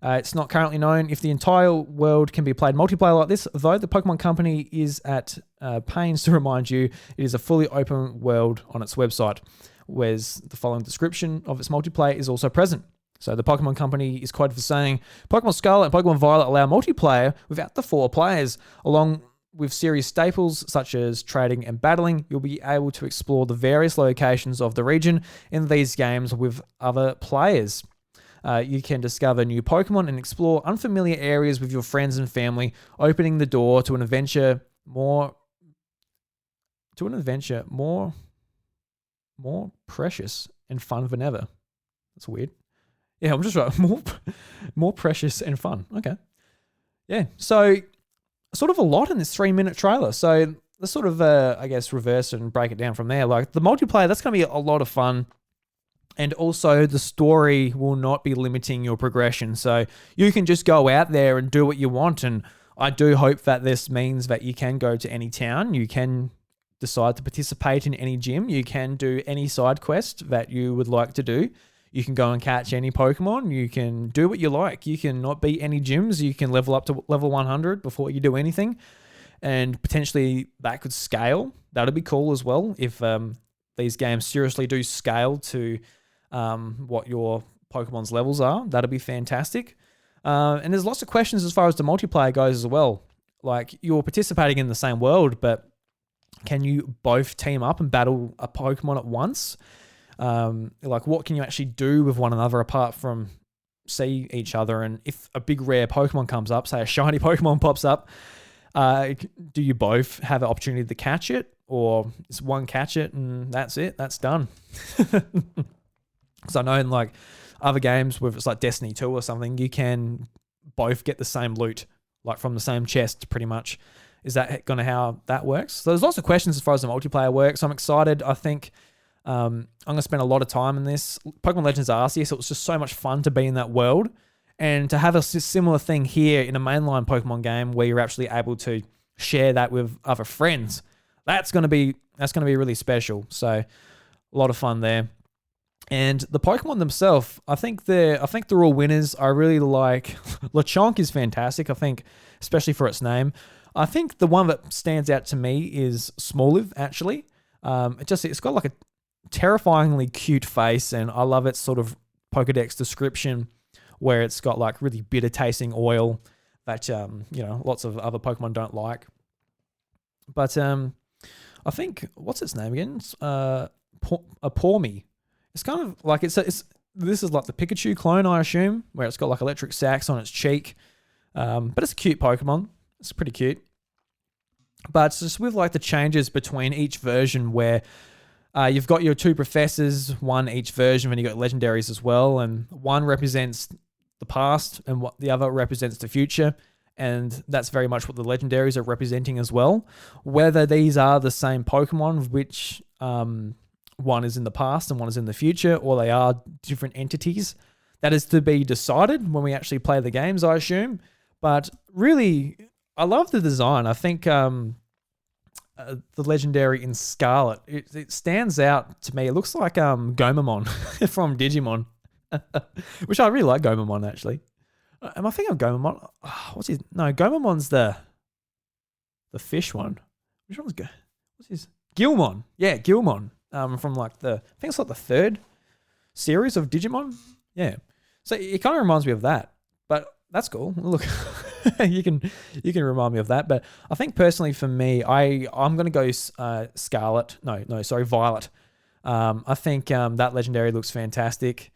It's not currently known if the entire world can be played multiplayer like this, though the Pokemon Company is at pains to remind you it is a fully open world on its website, whereas the following description of its multiplayer is also present. So the Pokemon Company is quoted for saying, Pokemon Scarlet and Pokemon Violet allow multiplayer without the 4 players. Along with series staples such as trading and battling, you'll be able to explore the various locations of the region in these games with other players. You can discover new Pokemon and explore unfamiliar areas with your friends and family, opening the door to an adventure more precious and fun than ever. That's weird. Yeah, I'm just right. More precious and fun. Okay. Yeah. So sort of a lot in this 3-minute trailer. So let's sort of, I guess, reverse and break it down from there. Like the multiplayer, that's going to be a lot of fun. And also the story will not be limiting your progression. So you can just go out there and do what you want. And I do hope that this means that you can go to any town. You can decide to participate in any gym. You can do any side quest that you would like to do. You can go and catch any Pokemon. You can do what you like. You can not beat any gyms. You can level up to level 100 before you do anything. And potentially that could scale. That'd be cool as well if these games seriously do scale to what your Pokemon's levels are. That'd be fantastic. And there's lots of questions as far as the multiplayer goes as well. Like, you're participating in the same world, but can you both team up and battle a Pokemon at once? Like, what can you actually do with one another apart from see each other? And if a big rare Pokemon comes up, say a shiny Pokemon pops up, do you both have an opportunity to catch it? Or is one catch it and that's it? That's done. Because I know in like other games, whether it's like Destiny 2 or something, you can both get the same loot, like from the same chest pretty much. Is that going to how that works? So there's lots of questions as far as the multiplayer works. I'm excited. I think I'm going to spend a lot of time in this. Pokemon Legends Arceus, it was just so much fun to be in that world. And to have a similar thing here in a mainline Pokemon game where you're actually able to share that with other friends, that's going to be really special. So a lot of fun there. And the Pokemon themselves, I think they're all winners. I really like Lechonk is fantastic. I think, especially for its name. I think the one that stands out to me is Smoliv. Actually, it's got like a terrifyingly cute face, and I love its sort of Pokedex description where it's got like really bitter tasting oil that lots of other Pokemon don't like. But I think what's its name again? A Pawmi. It's kind of like this is like the Pikachu clone, I assume, where it's got like electric sacs on its cheek. But it's a cute Pokemon. It's pretty cute. But it's just with like the changes between each version where You've got your two professors, one each version, and you got legendaries as well, and one represents the past and what the other represents the future, and that's very much what the legendaries are representing as well. Whether these are the same Pokemon, which one is in the past and one is in the future, or they are different entities, that is to be decided when we actually play the games, I assume. But really, I love the design. I think the legendary in Scarlet, it stands out to me. It looks like Gomamon from Digimon, which I really like Gomamon, actually. Am I thinking of Gomamon? Oh, what's his? No, Gomamon's the fish one. Which one's what's his? Gilmon. Yeah, Gilmon. From like I think it's like the third series of Digimon. Yeah. So it kind of reminds me of that, but that's cool. Look, you can remind me of that. But I think personally for me, I'm gonna go Scarlet. Sorry, Violet. I think that legendary looks fantastic.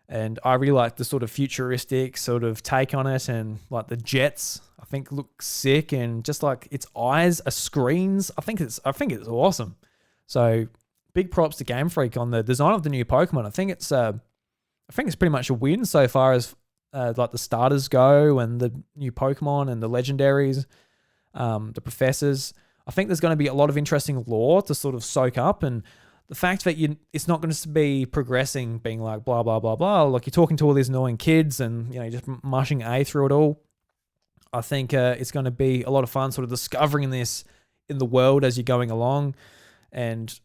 And I really like the sort of futuristic sort of take on it, and like the jets, I think look sick, and just like its eyes are screens. I think it's awesome. So big props to GameFreak on the design of the new Pokemon. I think it's pretty much a win so far as like the starters go, and the new Pokemon and the legendaries, the professors. I think there's going to be a lot of interesting lore to sort of soak up, and the fact that it's not going to be progressing, being like blah, blah, blah, blah. Like you're talking to all these annoying kids and, just mushing A through it all. I think it's going to be a lot of fun sort of discovering this in the world as you're going along. And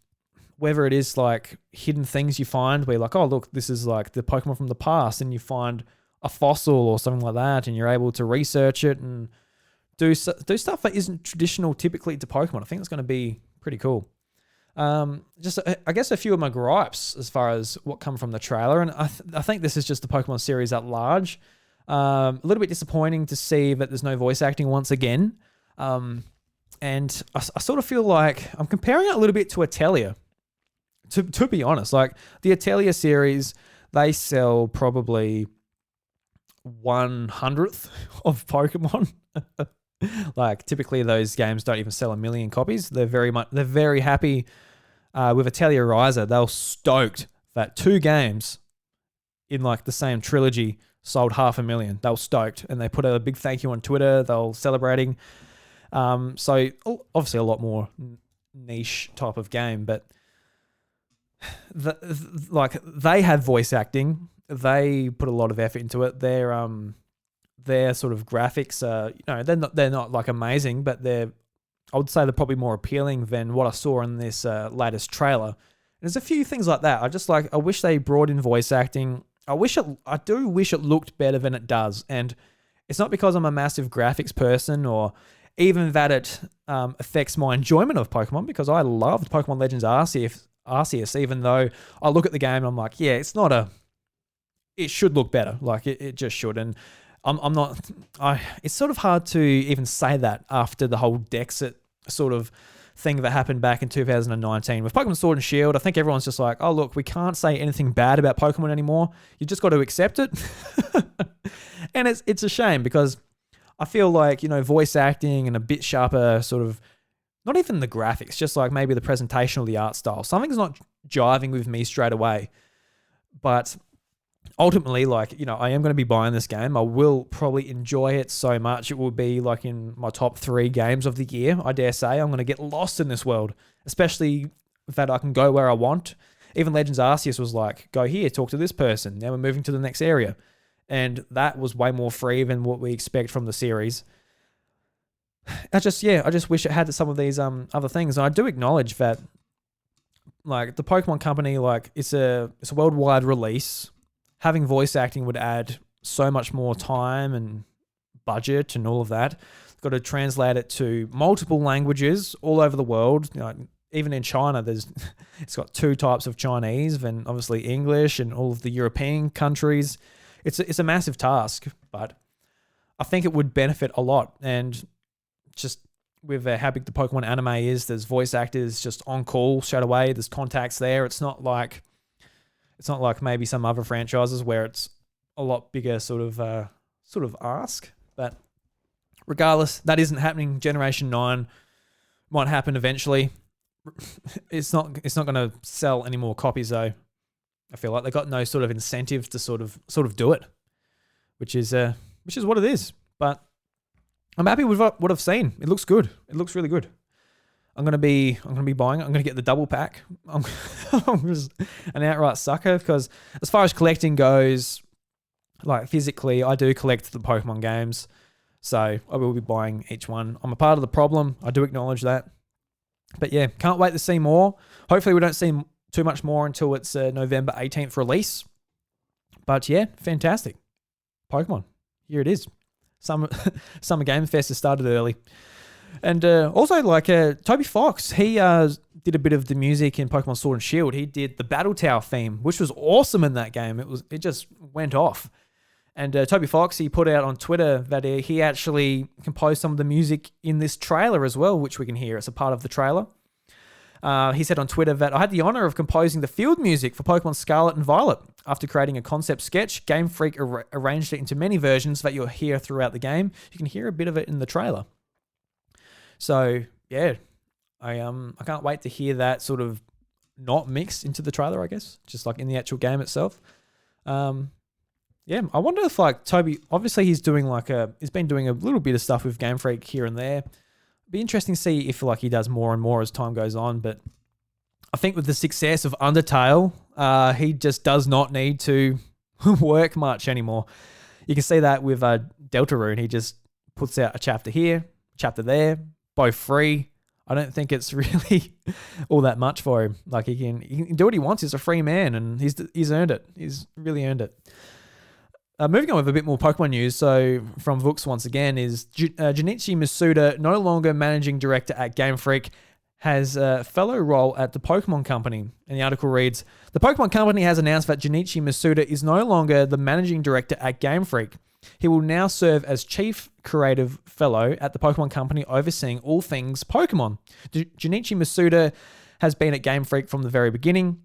whether it is like hidden things you find where you're like, oh, look, this is like the Pokemon from the past, and you find a fossil or something like that, and you're able to research it and do stuff that isn't traditional typically to Pokemon. I think it's going to be pretty cool. Just I guess a few of my gripes as far as what come from the trailer, and I think this is just the Pokemon series at large. A little bit disappointing to see that there's no voice acting once again, and I sort of feel like I'm comparing it a little bit to Atelier. To be honest, like the Atelier series, they sell probably 1/100th of Pokemon. Like typically those games don't even sell 1 million copies. They're very happy. With Atelier Ryza, they were stoked that 2 games in like the same trilogy sold 500,000. They were stoked, and they put a big thank you on Twitter. They were celebrating. So obviously a lot more niche type of game, but like they have voice acting. They put a lot of effort into it. Their sort of graphics are, they're not like amazing, but I would say they're probably more appealing than what I saw in this latest trailer. And there's a few things like that. I wish they brought in voice acting. I do wish it looked better than it does. And it's not because I'm a massive graphics person, or even that it affects my enjoyment of Pokemon, because I loved Pokemon Legends Arceus, even though I look at the game and I'm like, yeah, it should look better. Like it just should. And it's sort of hard to even say that after the whole Dexit sort of thing that happened back in 2019 with Pokemon Sword and Shield. I think everyone's just like, oh, look, we can't say anything bad about Pokemon anymore. You just got to accept it. And it's a shame, because I feel like, voice acting and a bit sharper sort of, not even the graphics, just like maybe the presentation or the art style. Something's not jiving with me straight away. But ultimately, like, I am going to be buying this game. I will probably enjoy it so much. It will be like in my top 3 games of the year. I dare say I'm going to get lost in this world, especially that I can go where I want. Even Legends Arceus was like, go here, talk to this person. Now we're moving to the next area. And that was way more free than what we expect from the series. I just wish it had some of these other things. And I do acknowledge that, like, the Pokemon Company, like, it's a worldwide release. Having voice acting would add so much more time and budget and all of that. Got to translate it to multiple languages all over the world. Even in China, it's got 2 types of Chinese, then obviously English and all of the European countries. It's a massive task, but I think it would benefit a lot. And just with how big the Pokemon anime is, there's voice actors just on call straight away. There's contacts there. It's not like maybe some other franchises where it's a lot bigger sort of ask. But regardless, that isn't happening. Generation 9 might happen eventually. it's not going to sell any more copies though. I feel like they got no sort of incentive to sort of do it, which is what it is. But I'm happy with what I've seen. It looks good. It looks really good. I'm gonna be buying it. I'm gonna get the double pack. I'm just an outright sucker because as far as collecting goes, like physically, I do collect the Pokemon games, so I will be buying each one. I'm a part of the problem. I do acknowledge that, but yeah, can't wait to see more. Hopefully, we don't see too much more until it's November 18th release. But yeah, fantastic. Pokemon, here it is. Summer Game Fest has started early. And also, like, Toby Fox, he did a bit of the music in Pokemon Sword and Shield. He did the Battle Tower theme, which was awesome in that game. It just went off. And Toby Fox, he put out on Twitter that he actually composed some of the music in this trailer as well, which we can hear as a part of the trailer. He said on Twitter that I had the honor of composing the field music for Pokemon Scarlet and Violet. After creating a concept sketch, GameFreak arranged it into many versions that you'll hear throughout the game. You can hear a bit of it in the trailer. So yeah, I can't wait to hear that sort of not mixed into the trailer, I guess, just like in the actual game itself. Yeah, I wonder if like Toby, obviously he's been doing a little bit of stuff with GameFreak here and there. Be interesting to see if like he does more and more as time goes on. But I think with the success of Undertale, he just does not need to work much anymore. You can see that with Deltarune. He just puts out a chapter here, chapter there, both free. I don't think it's really all that much for him. Like he can do what he wants. He's a free man, and he's earned it. He's really earned it. Moving on with a bit more Pokemon news. So from Vooks once again is Junichi Masuda, no longer managing director at GameFreak, has a fellow role at the Pokemon Company. And the article reads, the Pokemon Company has announced that Junichi Masuda is no longer the managing director at GameFreak. He will now serve as chief creative fellow at the Pokemon Company, overseeing all things Pokemon. Junichi Masuda has been at GameFreak from the very beginning.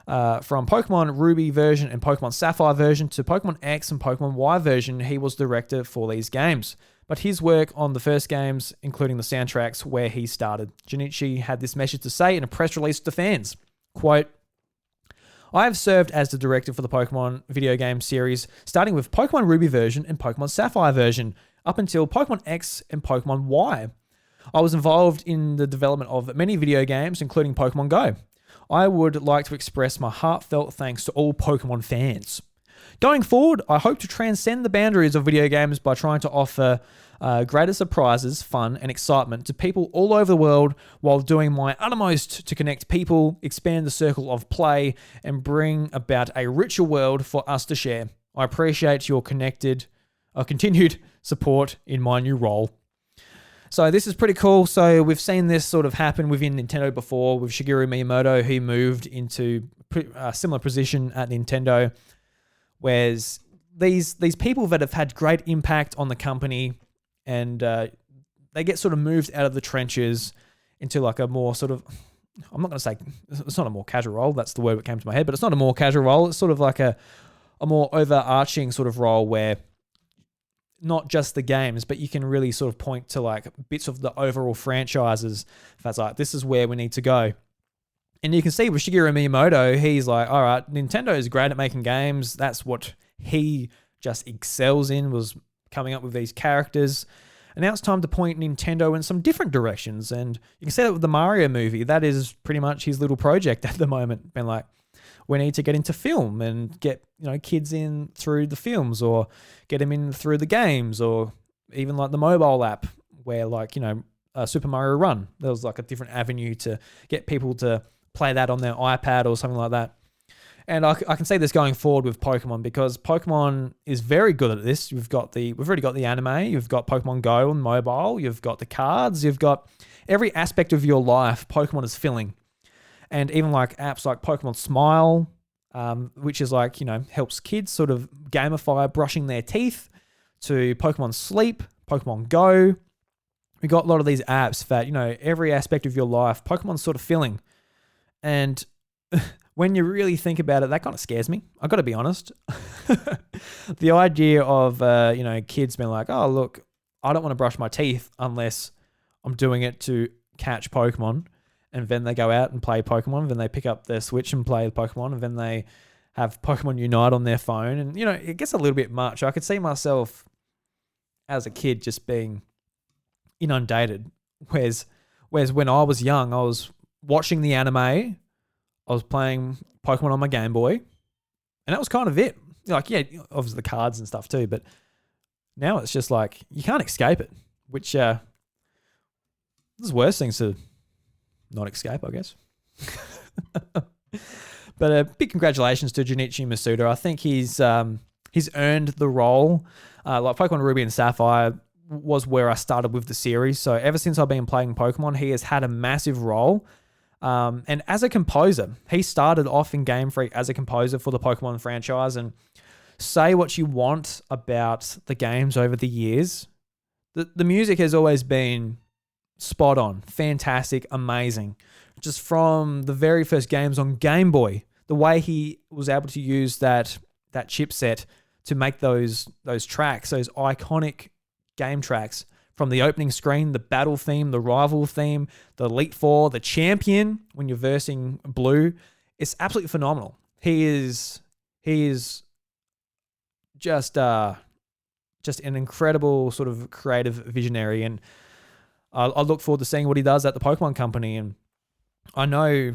From Pokemon Ruby version and Pokemon Sapphire version to Pokemon X and Pokemon Y version, he was director for these games. But his work on the first games, including the soundtracks, where he started. Junichi had this message to say in a press release to fans. Quote, I have served as the director for the Pokemon video game series, starting with Pokemon Ruby version and Pokemon Sapphire version, up until Pokemon X and Pokemon Y. I was involved in the development of many video games, including Pokemon Go. I would like to express my heartfelt thanks to all Pokemon fans. Going forward, I hope to transcend the boundaries of video games by trying to offer greater surprises, fun, and excitement to people all over the world while doing my uttermost to connect people, expand the circle of play, and bring about a richer world for us to share. I appreciate your continued support in my new role. So this is pretty cool. So we've seen this sort of happen within Nintendo before with Shigeru Miyamoto, who moved into a similar position at Nintendo, whereas these people that have had great impact on the company and they get sort of moved out of the trenches into like a more sort of, I'm not going to say, it's not a more casual role, that's the word that came to my head, but it's not a more casual role, it's sort of like a more overarching sort of role where not just the games, but you can really sort of point to like bits of the overall franchises. That's like, this is where we need to go. And you can see with Shigeru Miyamoto, he's like, all right, Nintendo is great at making games. That's what he just excels in, was coming up with these characters. And now it's time to point Nintendo in some different directions. And you can see that with the Mario movie. That is pretty much his little project at the moment. Been like, we need to get into film and get, kids in through the films, or get them in through the games, or even like the mobile app where like, Super Mario Run, there was like a different avenue to get people to play that on their iPad or something like that. And I can see this going forward with Pokemon, because Pokemon is very good at this. We've already got the anime, you've got Pokemon Go on mobile, you've got the cards, you've got every aspect of your life Pokemon is filling. And even like apps like Pokemon Smile, which is like, helps kids sort of gamify brushing their teeth, to Pokemon Sleep, Pokemon Go. We got a lot of these apps that, every aspect of your life, Pokemon's sort of filling. And when you really think about it, that kind of scares me. I've got to be honest. The idea of, kids being like, oh, look, I don't want to brush my teeth unless I'm doing it to catch Pokemon. and then they go out and play Pokemon, then they pick up their Switch and play Pokemon, and then they have Pokemon Unite on their phone. And, it gets a little bit much. I could see myself as a kid just being inundated. Whereas when I was young, I was watching the anime, I was playing Pokemon on my Game Boy, and that was kind of it. Obviously the cards and stuff too, but now it's just like you can't escape it, which there's worse things to not escape, I guess. But big congratulations to Junichi Masuda. I think he's earned the role. Like Pokemon Ruby and Sapphire was where I started with the series. So ever since I've been playing Pokemon, he has had a massive role. And as a composer, he started off in GameFreak as a composer for the Pokemon franchise. And say what you want about the games over the years, the music has always been spot on, fantastic, amazing. Just from the very first games on Game Boy, the way he was able to use that chipset to make those tracks, those iconic game tracks, from the opening screen, the battle theme, the rival theme, the Elite Four, the champion when you're versing Blue, it's absolutely phenomenal. He is just an incredible sort of creative visionary, and I look forward to seeing what he does at the Pokemon Company. And I know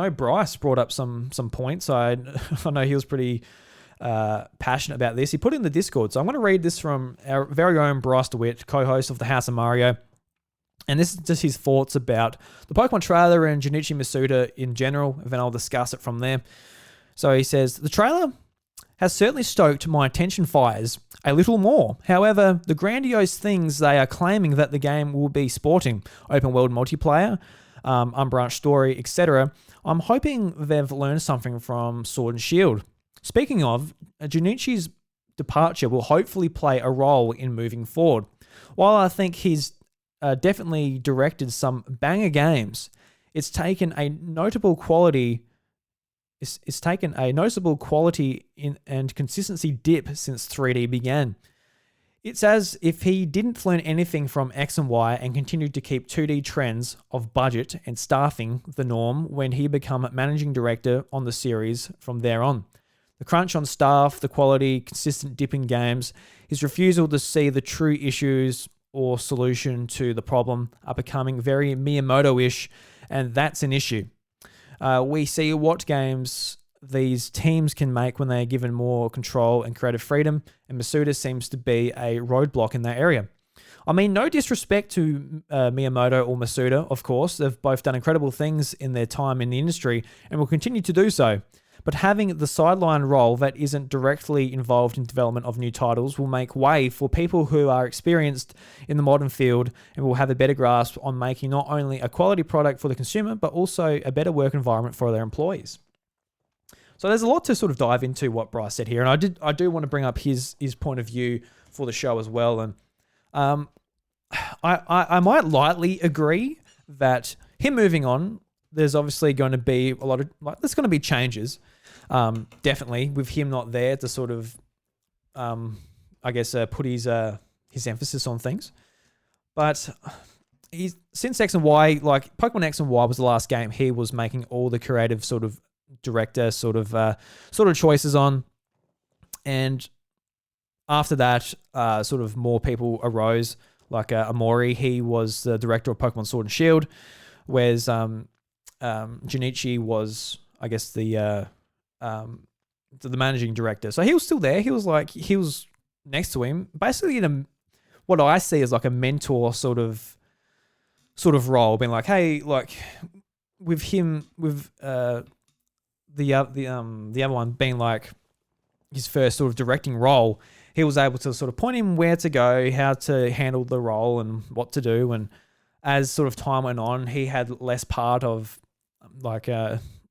Bryce brought up some points. I know he was pretty passionate about this. He put it in the Discord, so I'm going to read this from our very own Bryce DeWitt, co-host of the House of Mario. And this is just his thoughts about the Pokemon trailer and Junichi Masuda in general, and then I'll discuss it from there. So he says, the trailer has certainly stoked my attention fires a little more. However, the grandiose things they are claiming that the game will be sporting, open world multiplayer, unbranched story, etc., I'm hoping they've learned something from Sword and Shield. Speaking of, Junichi's departure will hopefully play a role in moving forward. While I think he's definitely directed some banger games, it's taken a notable quality and consistency dip since 3D began. It's as if he didn't learn anything from X and Y and continued to keep 2D trends of budget and staffing the norm when he became managing director on the series from there on. The crunch on staff, the quality, consistent dip in games, his refusal to see the true issues or solution to the problem are becoming very Miyamoto-ish, and that's an issue. We see what games these teams can make when they are given more control and creative freedom, and Masuda seems to be a roadblock in that area. I mean, no disrespect to Miyamoto or Masuda, of course. They've both done incredible things in their time in the industry and will continue to do so. But having the sideline role that isn't directly involved in development of new titles will make way for people who are experienced in the modern field and will have a better grasp on making not only a quality product for the consumer, but also a better work environment for their employees. So there's a lot to sort of dive into what Bryce said here, and I do want to bring up his point of view for the show as well. And I might lightly agree that him moving on, there's obviously going to be a lot of there's going to be changes. Definitely with him not there to sort of, put his emphasis on things. But since X and Y, like Pokemon X and Y was the last game he was making all the creative sort of director sort of choices on, and after that, sort of more people arose. Like Amori, he was the director of Pokemon Sword and Shield, whereas Junichi was, I guess, the managing director. So he was still there. He was next to him, basically in what I see as like a mentor sort of role, being like, hey, like with him, with the other one being like his first sort of directing role, he was able to sort of point him where to go, how to handle the role, and what to do. And as sort of time went on, he had less part of like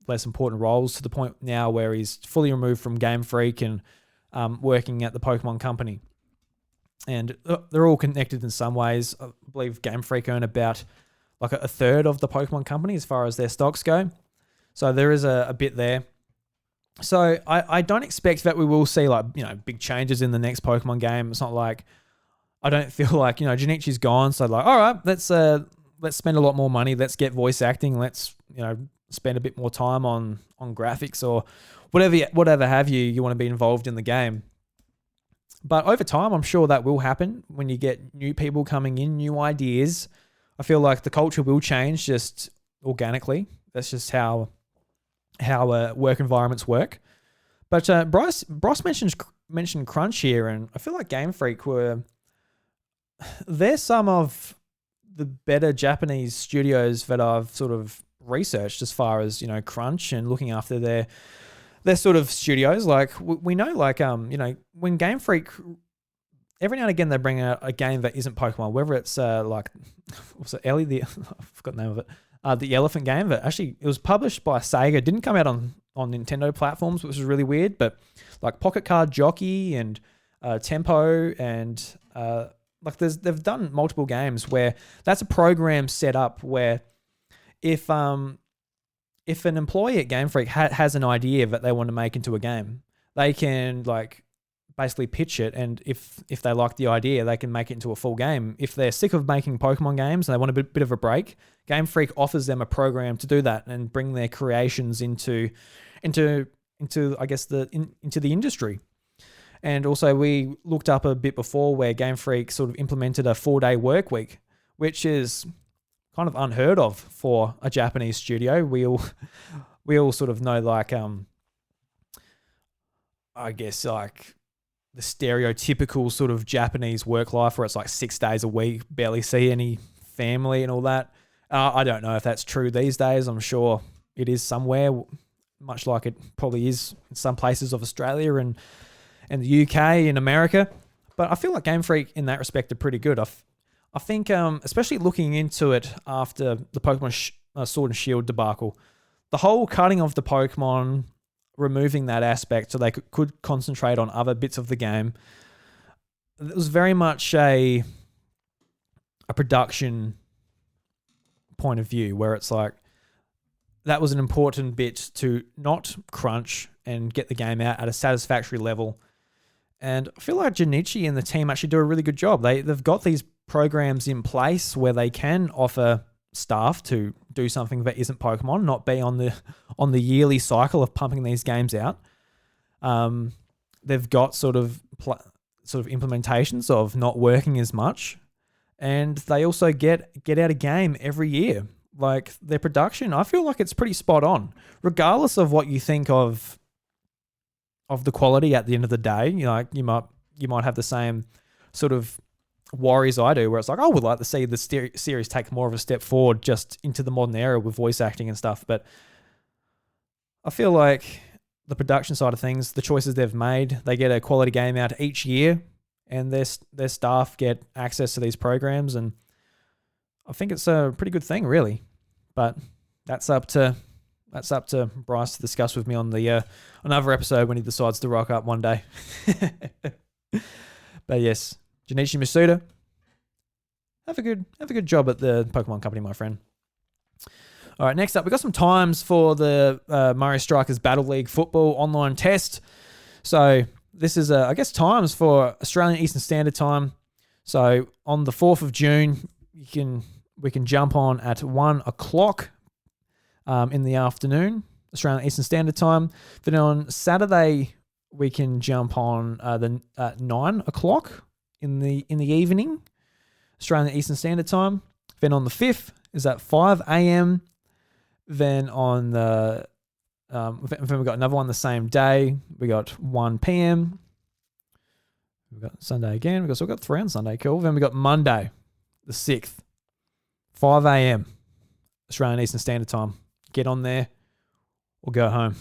less important roles, to the point now where he's fully removed from GameFreak and working at the Pokemon Company. And they're all connected in some ways. I believe GameFreak own about like a third of the Pokemon Company as far as their stocks go. So there is a bit there. So I don't expect that we will see like, you know, big changes in the next Pokemon game. It's not like, I don't feel like, you know, Junichi's gone. So like, all right, let's let's spend a lot more money. Let's get voice acting. Let's, spend a bit more time on graphics or whatever have you want to be involved in the game. But over time, I'm sure that will happen when you get new people coming in, new ideas. I feel like the culture will change just organically. That's just how work environments work. But Bryce mentioned crunch here, and I feel like GameFreak they're some of the better Japanese studios that I've sort of researched as far as, crunch and looking after their sort of studios. Like we know, like, when GameFreak, every now and again they bring out a game that isn't Pokemon, whether it's what's it, Ellie, I forgot the name of it, the elephant game that actually it was published by Sega. It didn't come out on Nintendo platforms, which was really weird, but like Pocket Card Jockey and Tempo and like they've done multiple games where that's a program set up where if an employee at GameFreak has an idea that they want to make into a game, they can like basically pitch it, and if they like the idea, they can make it into a full game. If they're sick of making Pokemon games and they want a bit of a break, GameFreak offers them a program to do that and bring their creations into I guess into the industry. And also we looked up a bit before where GameFreak sort of implemented a 4-day work week, which is kind of unheard of for a Japanese studio. We all sort of know, like, I guess like the stereotypical sort of Japanese work life where it's like 6 days a week, barely see any family and all that. I don't know if that's true these days. I'm sure it is somewhere, much like it probably is in some places of Australia and the UK and America. But I feel like GameFreak in that respect are pretty good. I think, especially looking into it after the Pokemon Sword and Shield debacle, the whole cutting of the Pokemon, removing that aspect so they could concentrate on other bits of the game, it was very much a production point of view where it's like that was an important bit to not crunch and get the game out at a satisfactory level. And I feel like Junichi and the team actually do a really good job. They've got these programs in place where they can offer staff to do something that isn't Pokemon, not be on the yearly cycle of pumping these games out. They've got sort of implementations of not working as much, and they also get out a game every year. Like their production, I feel like it's pretty spot on, regardless of what you think of the quality at the end of the day. You might have the same sort of worries I do, where it's like, I would like to see the series take more of a step forward just into the modern era with voice acting and stuff. But I feel like the production side of things, the choices they've made, they get a quality game out each year, and their staff get access to these programs, and I think it's a pretty good thing, really. But that's up to Bryce to discuss with me on the another episode when he decides to rock up one day. But yes, Junichi Masuda, have a good job at the Pokemon Company, my friend. All right, next up, we got some times for the Mario Strikers Battle League football online test. So this is, I guess, times for Australian Eastern Standard Time. So on the 4th of June, we can jump on at 1 o'clock in the afternoon, Australian Eastern Standard Time. Then on Saturday, we can jump on at 9 o'clock in the evening, Australian Eastern Standard Time. Then on the 5th is at 5 a.m. Then on the then we've got another one the same day. We got 1 p.m. We've got Sunday again. We've got 3 on Sunday. Cool. Then we got Monday, the 6th, 5 a.m. Australian Eastern Standard Time. Get on there or go home.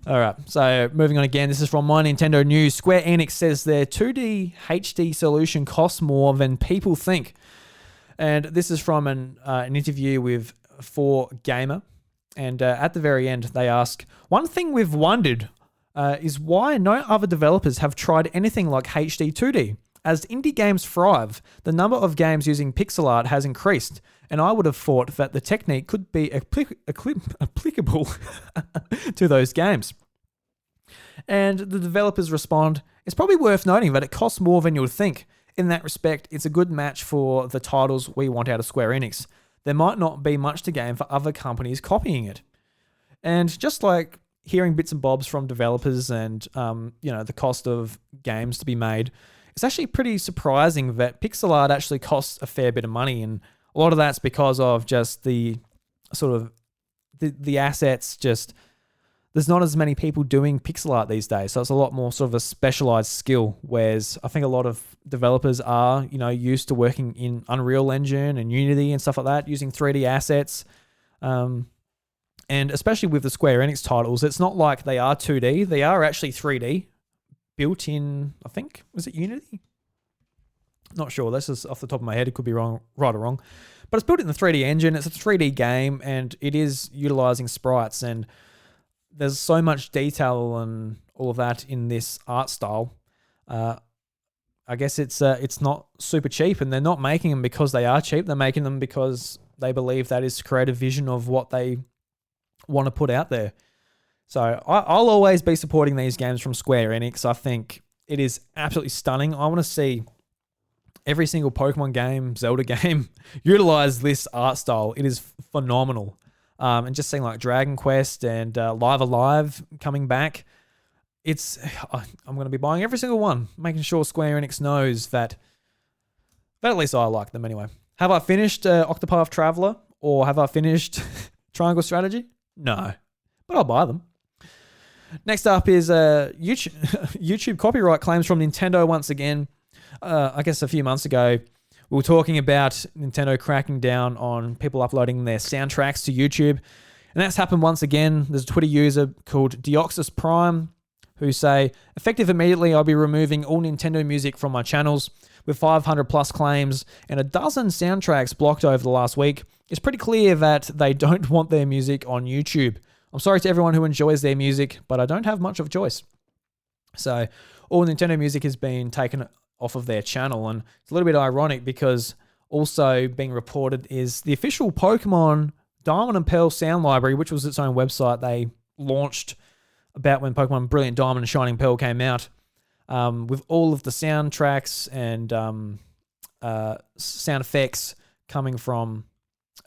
All right, so moving on again. This is from My Nintendo News. Square Enix says their 2D HD solution costs more than people think. And this is from an interview with 4Gamer. And at the very end, they ask, one thing we've wondered is why no other developers have tried anything like HD 2D. As indie games thrive, the number of games using pixel art has increased, and I would have thought that the technique could be applicable to those games. And the developers respond, it's probably worth noting that it costs more than you would think. in that respect, it's a good match for the titles we want out of Square Enix. There might not be much to gain for other companies copying it. And just like hearing bits and bobs from developers and, the cost of games to be made, it's actually pretty surprising that pixel art actually costs a fair bit of money. And a lot of that's because of just the sort of the assets. Just there's not as many people doing pixel art these days, so it's a lot more sort of a specialized skill. Whereas I think a lot of developers are used to working in Unreal Engine and Unity and stuff like that, using 3D assets. And especially with the Square Enix titles, it's not like they are 2D; they are actually 3D, built in. I think was it Unity? Not sure. This is off the top of my head. It could be wrong, right or wrong. But it's built in the 3D engine. It's a 3D game, and it is utilizing sprites. And there's so much detail and all of that in this art style. I guess it's not super cheap, and they're not making them because they are cheap. They're making them because they believe that is to create a vision of what they want to put out there. So I'll always be supporting these games from Square Enix. I think it is absolutely stunning. I want to see every single Pokemon game, Zelda game, utilize this art style. It is phenomenal. And just seeing like Dragon Quest and Live Alive coming back, I'm going to be buying every single one, making sure Square Enix knows that at least I like them anyway. Have I finished Octopath Traveler or have I finished Triangle Strategy? No, but I'll buy them. Next up is YouTube copyright claims from Nintendo once again. I guess a few months ago, we were talking about Nintendo cracking down on people uploading their soundtracks to YouTube. And that's happened once again. There's a Twitter user called Deoxys Prime who say, effective immediately, I'll be removing all Nintendo music from my channels with 500 plus claims and a dozen soundtracks blocked over the last week. It's pretty clear that they don't want their music on YouTube. I'm sorry to everyone who enjoys their music, but I don't have much of a choice. So all Nintendo music has been taken off of their channel, and it's a little bit ironic because also being reported is the official Pokemon Diamond and Pearl sound library, which was its own website they launched about when Pokemon Brilliant Diamond and Shining Pearl came out, with all of the soundtracks and sound effects coming from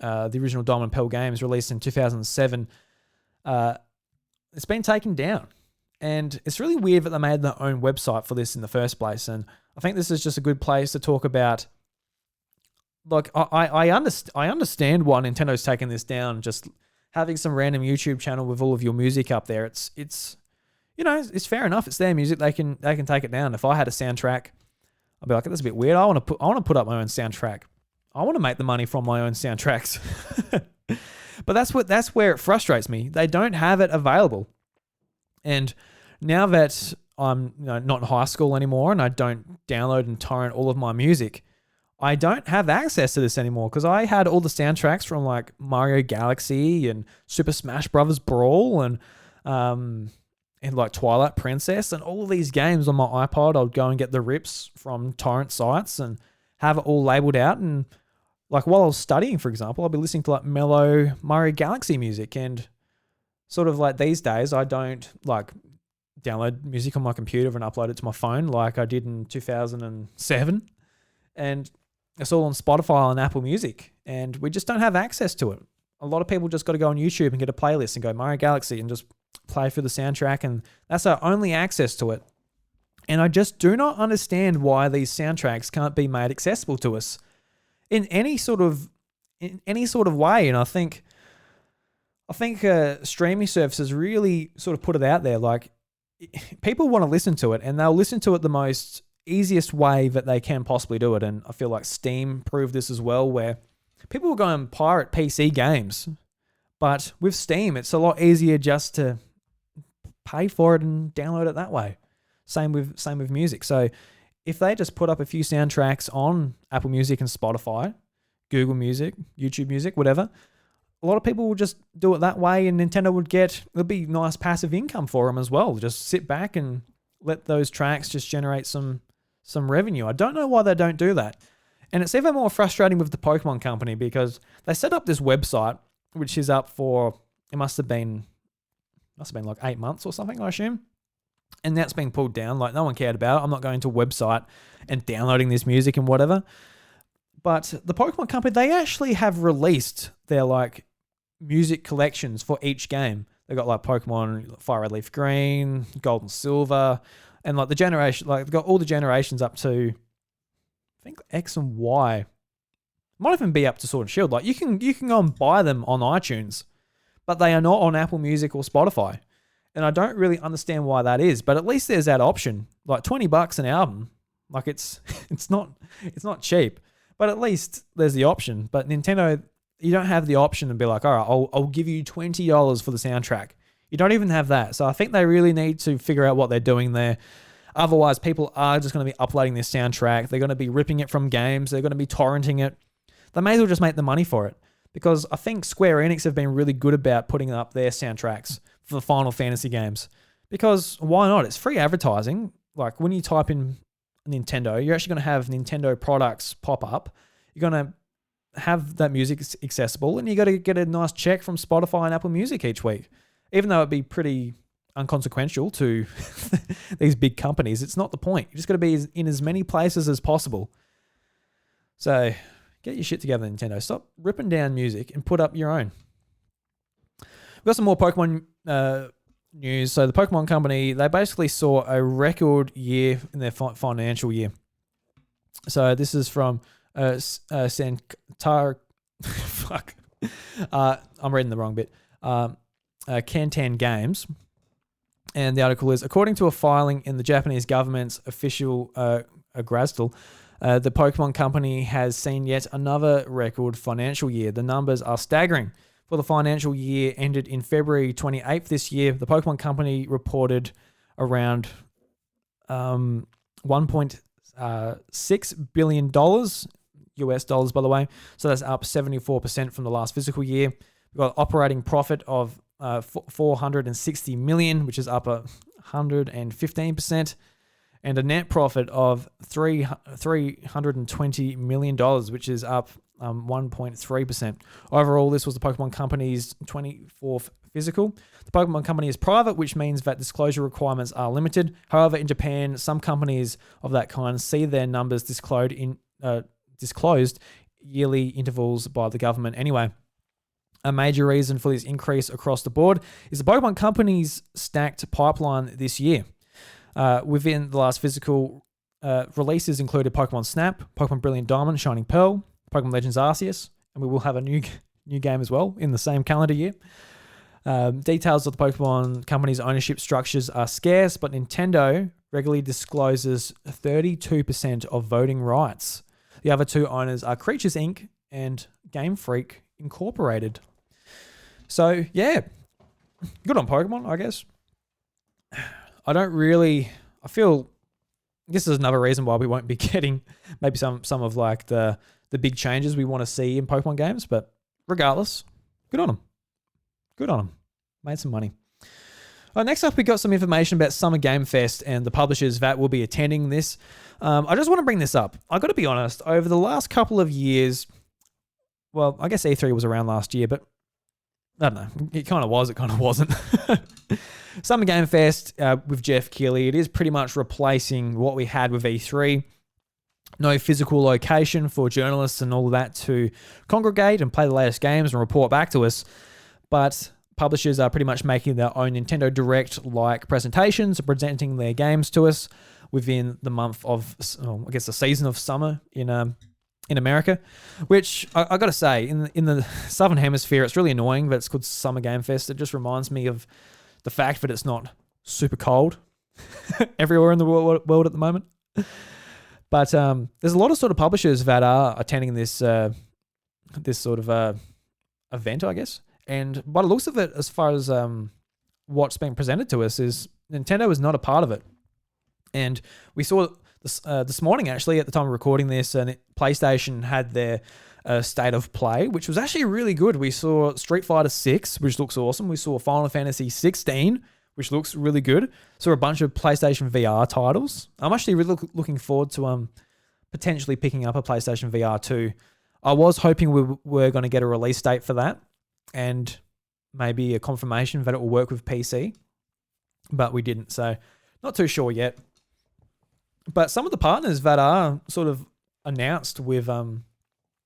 the original Diamond and Pearl games released in 2007. It's been taken down. And it's really weird that they made their own website for this in the first place. And I think this is just a good place to talk about. Like, I understand why Nintendo's taking this down. Just having some random YouTube channel with all of your music up there. It's fair enough. It's their music. They can take it down. If I had a soundtrack, I'd be like, that's a bit weird. I want to put up my own soundtrack. I want to make the money from my own soundtracks. But that's where it frustrates me. They don't have it available. And now that I'm not in high school anymore and I don't download and torrent all of my music, I don't have access to this anymore because I had all the soundtracks from like Mario Galaxy and Super Smash Bros. Brawl and like Twilight Princess and all of these games on my iPod. I'd go and get the rips from torrent sites and have it all labeled out. And like while I was studying, for example, I'll be listening to like mellow Mario Galaxy music. And sort of like these days, I don't like download music on my computer and upload it to my phone like I did in 2007. And it's all on Spotify and Apple Music. And we just don't have access to it. A lot of people just got to go on YouTube and get a playlist and go Mario Galaxy and just play through the soundtrack. And that's our only access to it. And I just do not understand why these soundtracks can't be made accessible to us in any sort of way. And I think streaming services really sort of put it out there. Like, people want to listen to it, and they'll listen to it the most easiest way that they can possibly do it. And I feel like Steam proved this as well, where people will go and pirate PC games, but with Steam, it's a lot easier just to pay for it and download it that way. Same with music. So if they just put up a few soundtracks on Apple Music and Spotify, Google Music, YouTube Music, whatever, a lot of people will just do it that way, and Nintendo it'll be nice passive income for them as well. Just sit back and let those tracks just generate some revenue. I don't know why they don't do that. And it's even more frustrating with the Pokemon Company because they set up this website, which is up for, it must have been like 8 months or something, I assume. And that's being pulled down. Like, no one cared about it. I'm not going to a website and downloading this music and whatever. But the Pokemon Company, they actually have released their like music collections for each game. They've got like Pokemon Fire Red Leaf Green, Gold and Silver, and like the generation, like they've got all the generations up to, I think X and Y. Might even be up to Sword and Shield. Like you can go and buy them on iTunes, but they are not on Apple Music or Spotify. And I don't really understand why that is, but at least there's that option. Like $20 an album. Like it's not cheap, but at least there's the option. But Nintendo, you don't have the option to be like, all right, I'll give you $20 for the soundtrack. You don't even have that. So I think they really need to figure out what they're doing there. Otherwise, people are just going to be uploading this soundtrack. They're going to be ripping it from games. They're going to be torrenting it. They may as well just make the money for it, because I think Square Enix have been really good about putting up their soundtracks for the Final Fantasy games. Because why not? It's free advertising. Like when you type in Nintendo, you're actually going to have Nintendo products pop up. You're going to have that music accessible, and you got to get a nice check from Spotify and Apple Music each week. Even though it'd be pretty unconsequential to these big companies, it's not the point. You just got to be in as many places as possible. So get your shit together, Nintendo. Stop ripping down music and put up your own. We've got some more Pokemon news. So the Pokemon Company, they basically saw a record year in their financial year. So this is from Santar. Fuck. I'm reading the wrong bit. Kantan Games. And the article is, according to a filing in the Japanese government's official Grazdal, the Pokemon Company has seen yet another record financial year. The numbers are staggering. For the financial year ended in February 28th this year, the Pokemon Company reported around $1.6 billion, US dollars, by the way. So that's up 74% from the last fiscal year. We've got operating profit of $460 million, which is up 115%. And a net profit of $320 million, which is up 1.3%. Overall, this was the Pokemon Company's 24th physical. The Pokemon Company is private, which means that disclosure requirements are limited. However, in Japan, some companies of that kind see their numbers disclosed yearly intervals by the government anyway. A major reason for this increase across the board is the Pokemon Company's stacked pipeline this year. Within the last physical, releases included Pokemon Snap, Pokemon Brilliant Diamond, Shining Pearl, Pokemon Legends Arceus, and we will have a new game as well in the same calendar year. Details of the Pokemon Company's ownership structures are scarce, but Nintendo regularly discloses 32% of voting rights. The other two owners are Creatures Inc. and GameFreak Incorporated. So, yeah, good on Pokemon, I guess. I feel this is another reason why we won't be getting maybe some of like the big changes we want to see in Pokemon games, but regardless, good on them. Good on them. Made some money. Next up, we got some information about Summer Game Fest and the publishers that will be attending this. I just want to bring this up. I got to be honest, over the last couple of years, well, I guess E3 was around last year, but I don't know. It kind of was, it kind of wasn't. Summer Game Fest with Jeff Keighley, it is pretty much replacing what we had with E3. No physical location for journalists and all of that to congregate and play the latest games and report back to us. But publishers are pretty much making their own Nintendo Direct-like presentations, presenting their games to us within the month of, I guess, the season of summer in America, which I got to say, in the Southern Hemisphere, it's really annoying that it's called Summer Game Fest. It just reminds me of the fact that it's not super cold everywhere in the world at the moment. But there's a lot of sort of publishers that are attending this sort of event, I guess. And by the looks of it, as far as what's being presented to us, is Nintendo is not a part of it. And we saw this morning, actually, at the time of recording this, and PlayStation had their State of Play, which was actually really good. We saw Street Fighter 6, which looks awesome. We saw Final Fantasy 16, which looks really good. Saw a bunch of PlayStation VR titles. I'm actually really looking forward to potentially picking up a PlayStation VR 2. I was hoping we were going to get a release date for that and maybe a confirmation that it will work with PC, but we didn't. So Not too sure yet. But some of the partners that are sort of announced with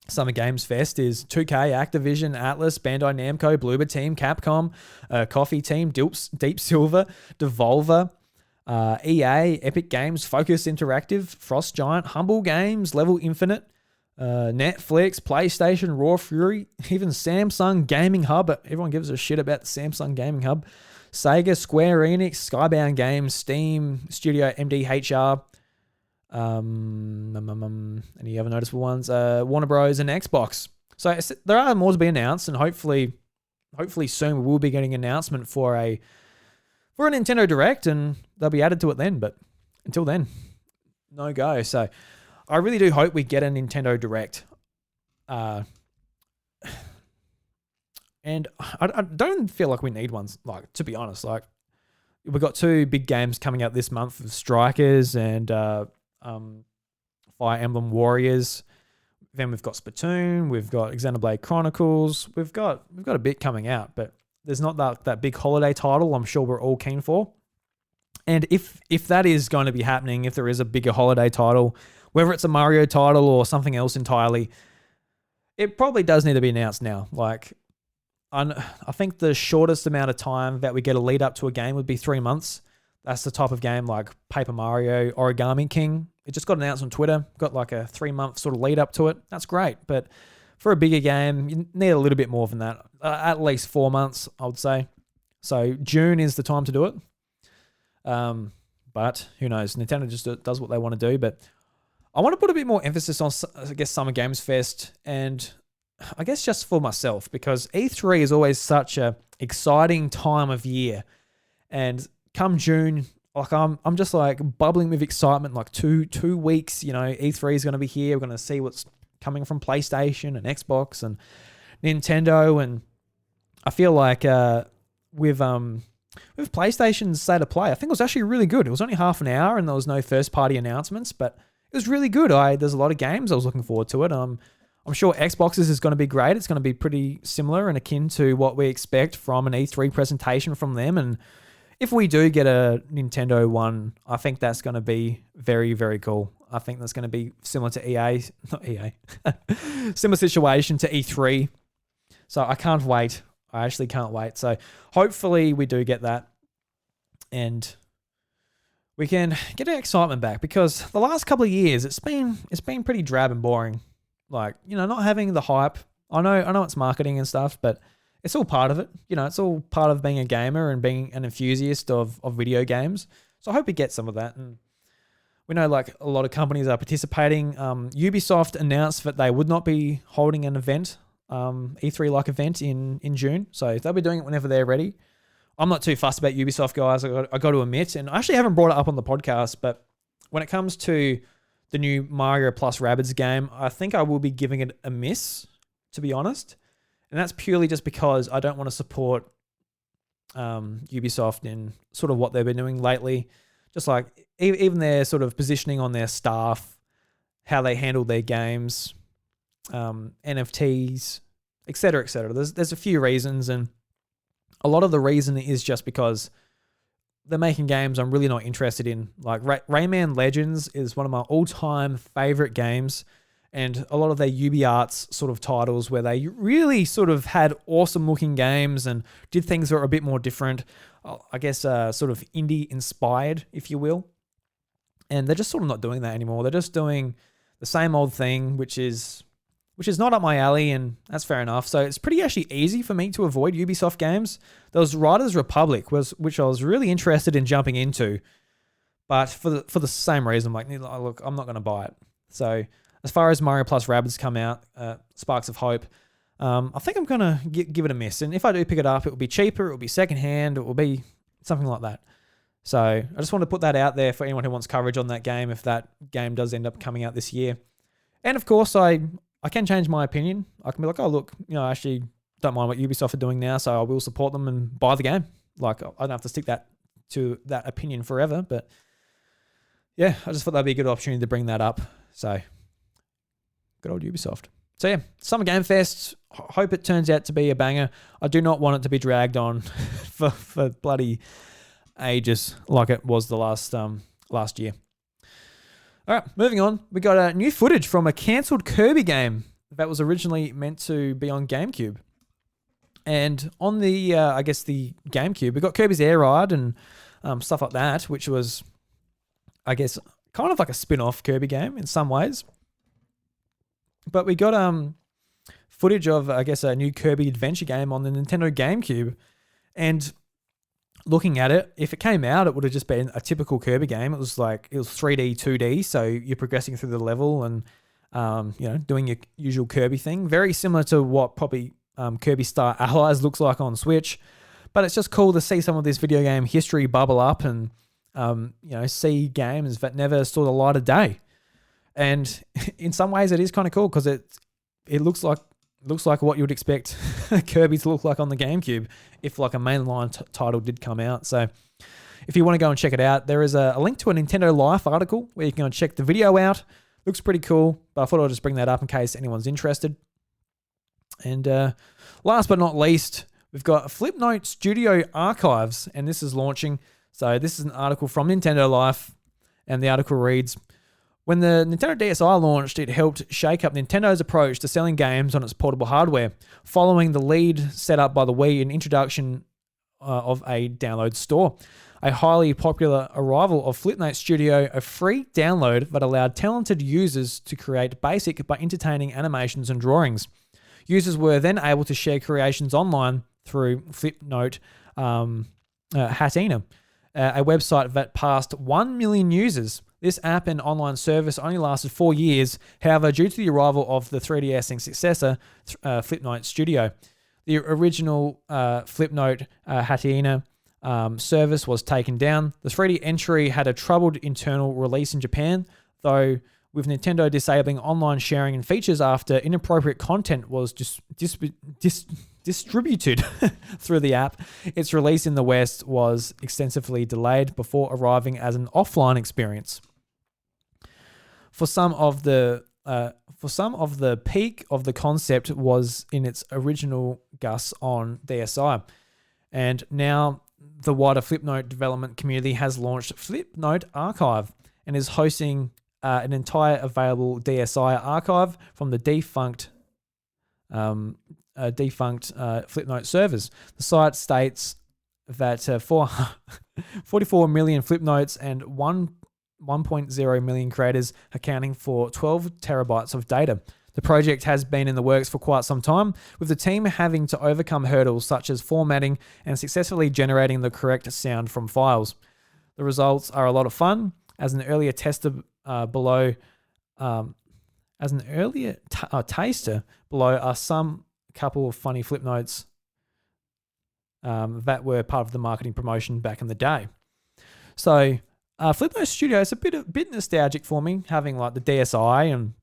Summer Games Fest is 2K, Activision, Atlas, Bandai Namco, Bloober Team, Capcom, Coffee Team, Deep Silver, Devolver, EA, Epic Games, Focus Interactive, Frost Giant, Humble Games, Level Infinite, Netflix, PlayStation, Raw Fury, even Samsung Gaming Hub. Everyone gives a shit about the Samsung Gaming Hub. Sega, Square Enix, Skybound Games, Steam, Studio MDHR, any other noticeable ones? Warner Bros. And Xbox. So there are more to be announced, and hopefully soon we will be getting an announcement for a Nintendo Direct, and they'll be added to it then. But until then, no go. So I really do hope we get a Nintendo Direct. And I don't feel like we need one, like, to be honest. Like, we've got 2 big games coming out this month with Strikers and Fire Emblem Warriors. Then we've got Splatoon, we've got Xenoblade Chronicles. We've got a bit coming out, but there's not that big holiday title I'm sure we're all keen for. And if that is going to be happening, if there is a bigger holiday title, whether it's a Mario title or something else entirely, it probably does need to be announced now. Like, I think the shortest amount of time that we get a lead up to a game would be 3 months. That's the type of game like Paper Mario, Origami King. It just got announced on Twitter. Got like a 3-month sort of lead up to it. That's great. But for a bigger game, you need a little bit more than that. At least 4 months, I would say. So June is the time to do it. But who knows? Nintendo just does what they want to do. But I want to put a bit more emphasis on, I guess, Summer Games Fest, and I guess just for myself, because E3 is always such a exciting time of year. And come June, like I'm just like bubbling with excitement. Like two weeks, E3 is going to be here. We're going to see what's coming from PlayStation and Xbox and Nintendo. And I feel like with PlayStation's State of Play, I think it was actually really good. It was only half an hour and there was no first party announcements, but it was really good. There's a lot of games I was looking forward to it. I'm sure Xbox's is going to be great. It's going to be pretty similar and akin to what we expect from an E3 presentation from them. And if we do get a Nintendo one, I think that's going to be very, very cool. I think that's going to be similar to similar situation to E3. So I can't wait. I actually can't wait. So hopefully we do get that and we can get our excitement back, because the last couple of years it's been pretty drab and boring. Like, not having the hype. I know it's marketing and stuff, but it's all part of it. It's all part of being a gamer and being an enthusiast of video games. So I hope we get some of that. And we know like a lot of companies are participating. Ubisoft announced that they would not be holding an event, E3-like event in June. So they'll be doing it whenever they're ready. I'm not too fussed about Ubisoft, guys. I got to admit, and I actually haven't brought it up on the podcast, but when it comes to the new Mario plus Rabbids game, I think I will be giving it a miss, to be honest. And that's purely just because I don't want to support Ubisoft in sort of what they've been doing lately. Just like even their sort of positioning on their staff, how they handle their games, NFTs, etc., etc. There's a few reasons, and a lot of the reason is just because they're making games I'm really not interested in. Like Rayman Legends is one of my all-time favorite games, and a lot of their UbiArts sort of titles where they really sort of had awesome-looking games and did things that were a bit more different, I guess sort of indie-inspired, if you will. And they're just sort of not doing that anymore. They're just doing the same old thing, which is not up my alley, and that's fair enough. So it's pretty actually easy for me to avoid Ubisoft games. There was Riders Republic, which I was really interested in jumping into, but for the same reason, I'm like, look, I'm not going to buy it. So as far as Mario plus Rabbids come out, Sparks of Hope, I think I'm going to give it a miss. And if I do pick it up, it will be cheaper, it will be secondhand, it will be something like that. So I just want to put that out there for anyone who wants coverage on that game if that game does end up coming out this year. And of course, I can change my opinion. I can be like, oh, look, I actually don't mind what Ubisoft are doing now, so I will support them and buy the game. Like, I don't have to stick to that opinion forever, but yeah, I just thought that'd be a good opportunity to bring that up. So, good old Ubisoft. So yeah, Summer Game Fest, hope it turns out to be a banger. I do not want it to be dragged on for bloody ages like it was the last year. All right, moving on. We got new footage from a cancelled Kirby game that was originally meant to be on GameCube. And on the, I guess the GameCube, we got Kirby's Air Ride and stuff like that, which was, I guess, kind of like a spin-off Kirby game in some ways. But we got footage of, I guess, a new Kirby adventure game on the Nintendo GameCube. And looking at it, if it came out, it would have just been a typical Kirby game. It was 3D, 2D, so you're progressing through the level and, doing your usual Kirby thing. Very similar to what probably Kirby Star Allies looks like on Switch. But it's just cool to see some of this video game history bubble up and, see games that never saw the light of day. And in some ways, it is kind of cool because it looks like what you would expect Kirby to look like on the GameCube if like a mainline title did come out. So if you want to go and check it out, there is a link to a Nintendo Life article where you can go and check the video out. Looks pretty cool, but I thought I'd just bring that up in case anyone's interested. And last but not least, we've got Flipnote Studio Archives, and this is launching. So this is an article from Nintendo Life, and the article reads, when the Nintendo DSi launched, it helped shake up Nintendo's approach to selling games on its portable hardware, following the lead set up by the Wii and introduction of a download store. A highly popular arrival of Flipnote Studio, a free download that allowed talented users to create basic but entertaining animations and drawings. Users were then able to share creations online through Flipnote Hatina, a website that passed 1 million users. This app and online service only lasted 4 years. However, due to the arrival of the 3DS and successor, Flipnote Studio, the original Flipnote Hatina service was taken down. The 3D entry had a troubled internal release in Japan, though with Nintendo disabling online sharing and features after inappropriate content was distributed through the app, its release in the West was extensively delayed before arriving as an offline experience. For some of the peak of the concept was in its original gusts on DSi, and now the wider Flipnote development community has launched Flipnote Archive and is hosting an entire available DSi archive from the defunct Flipnote servers. The site states that 44 million Flipnotes and 1.0 million creators accounting for 12 terabytes of data. The project has been in the works for quite some time, with the team having to overcome hurdles such as formatting and successfully generating the correct sound from files. The results are a lot of fun. As an earlier tester below, taster below are some couple of funny Flipnotes that were part of the marketing promotion back in the day. So Flipnote Studio is a bit nostalgic for me, having like the DSi, and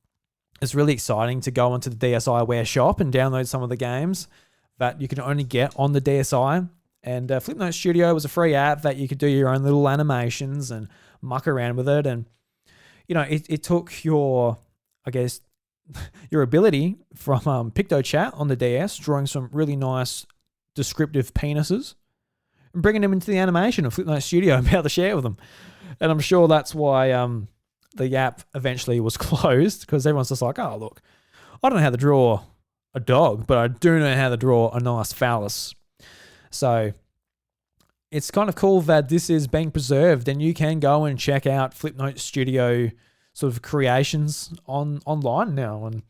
it's really exciting to go onto the DSiWare shop and download some of the games that you can only get on the DSi. And Flipnote Studio was a free app that you could do your own little animations and muck around with it. And, it took your ability from PictoChat on the DS, drawing some really nice descriptive penises, and bringing them into the animation of Flipnote Studio and be able to share with them. And I'm sure that's why the app eventually was closed, because everyone's just like, oh, look, I don't know how to draw a dog, but I do know how to draw a nice phallus. So it's kind of cool that this is being preserved, and you can go and check out Flipnote Studio sort of creations online now and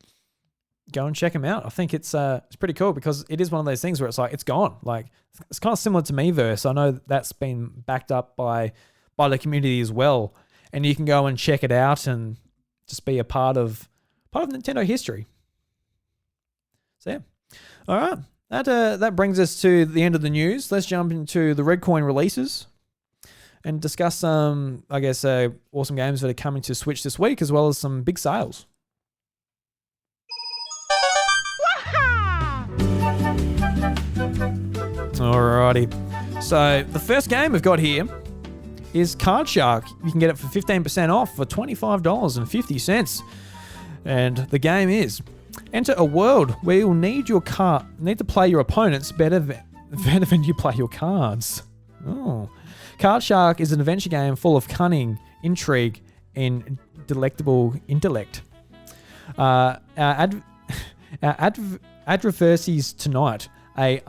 go and check them out. I think it's pretty cool, because it is one of those things where it's like, it's gone. Like, it's kind of similar to Miiverse. I know that's been backed up by the community as well. And you can go and check it out and just be a part of Nintendo history. So yeah. All right. That brings us to the end of the news. Let's jump into the Red Coin releases and discuss some, awesome games that are coming to Switch this week, as well as some big sales. Alrighty. So the first game we've got here is Card Shark. You can get it for 15% off for $25.50. And the game is: enter a world where you'll need to play your opponents better than you play your cards. Oh. Card Shark is an adventure game full of cunning, intrigue, and delectable intellect. Our adversaries tonight, I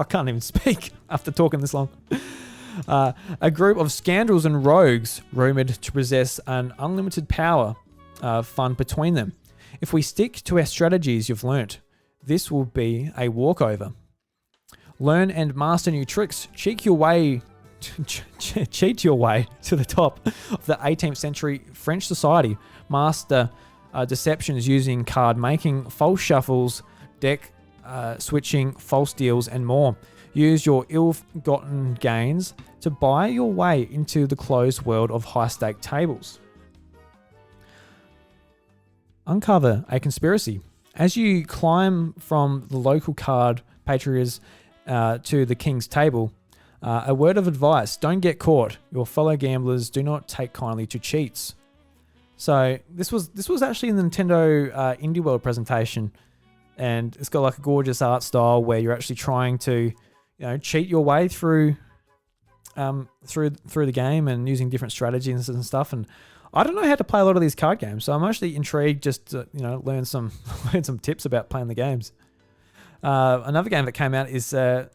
can't even speak after talking this long. A group of scoundrels and rogues rumored to possess an unlimited power fund between them. If we stick to our strategies you've learnt, this will be a walkover. Learn and master new tricks. Cheat your way to the top of the 18th century French society. Master deceptions using card making, false shuffles, deck switching, false deals, and more. Use your ill-gotten gains to buy your way into the closed world of high-stake tables. Uncover a conspiracy. As you climb from the local card patrias to the king's table, a word of advice: don't get caught. Your fellow gamblers do not take kindly to cheats. So this was actually in the Nintendo Indie World presentation, and it's got like a gorgeous art style where you're actually trying to, cheat your way through the game and using different strategies and stuff. And I don't know how to play a lot of these card games, so I'm actually intrigued just to learn some tips about playing the games. Another game that came out is every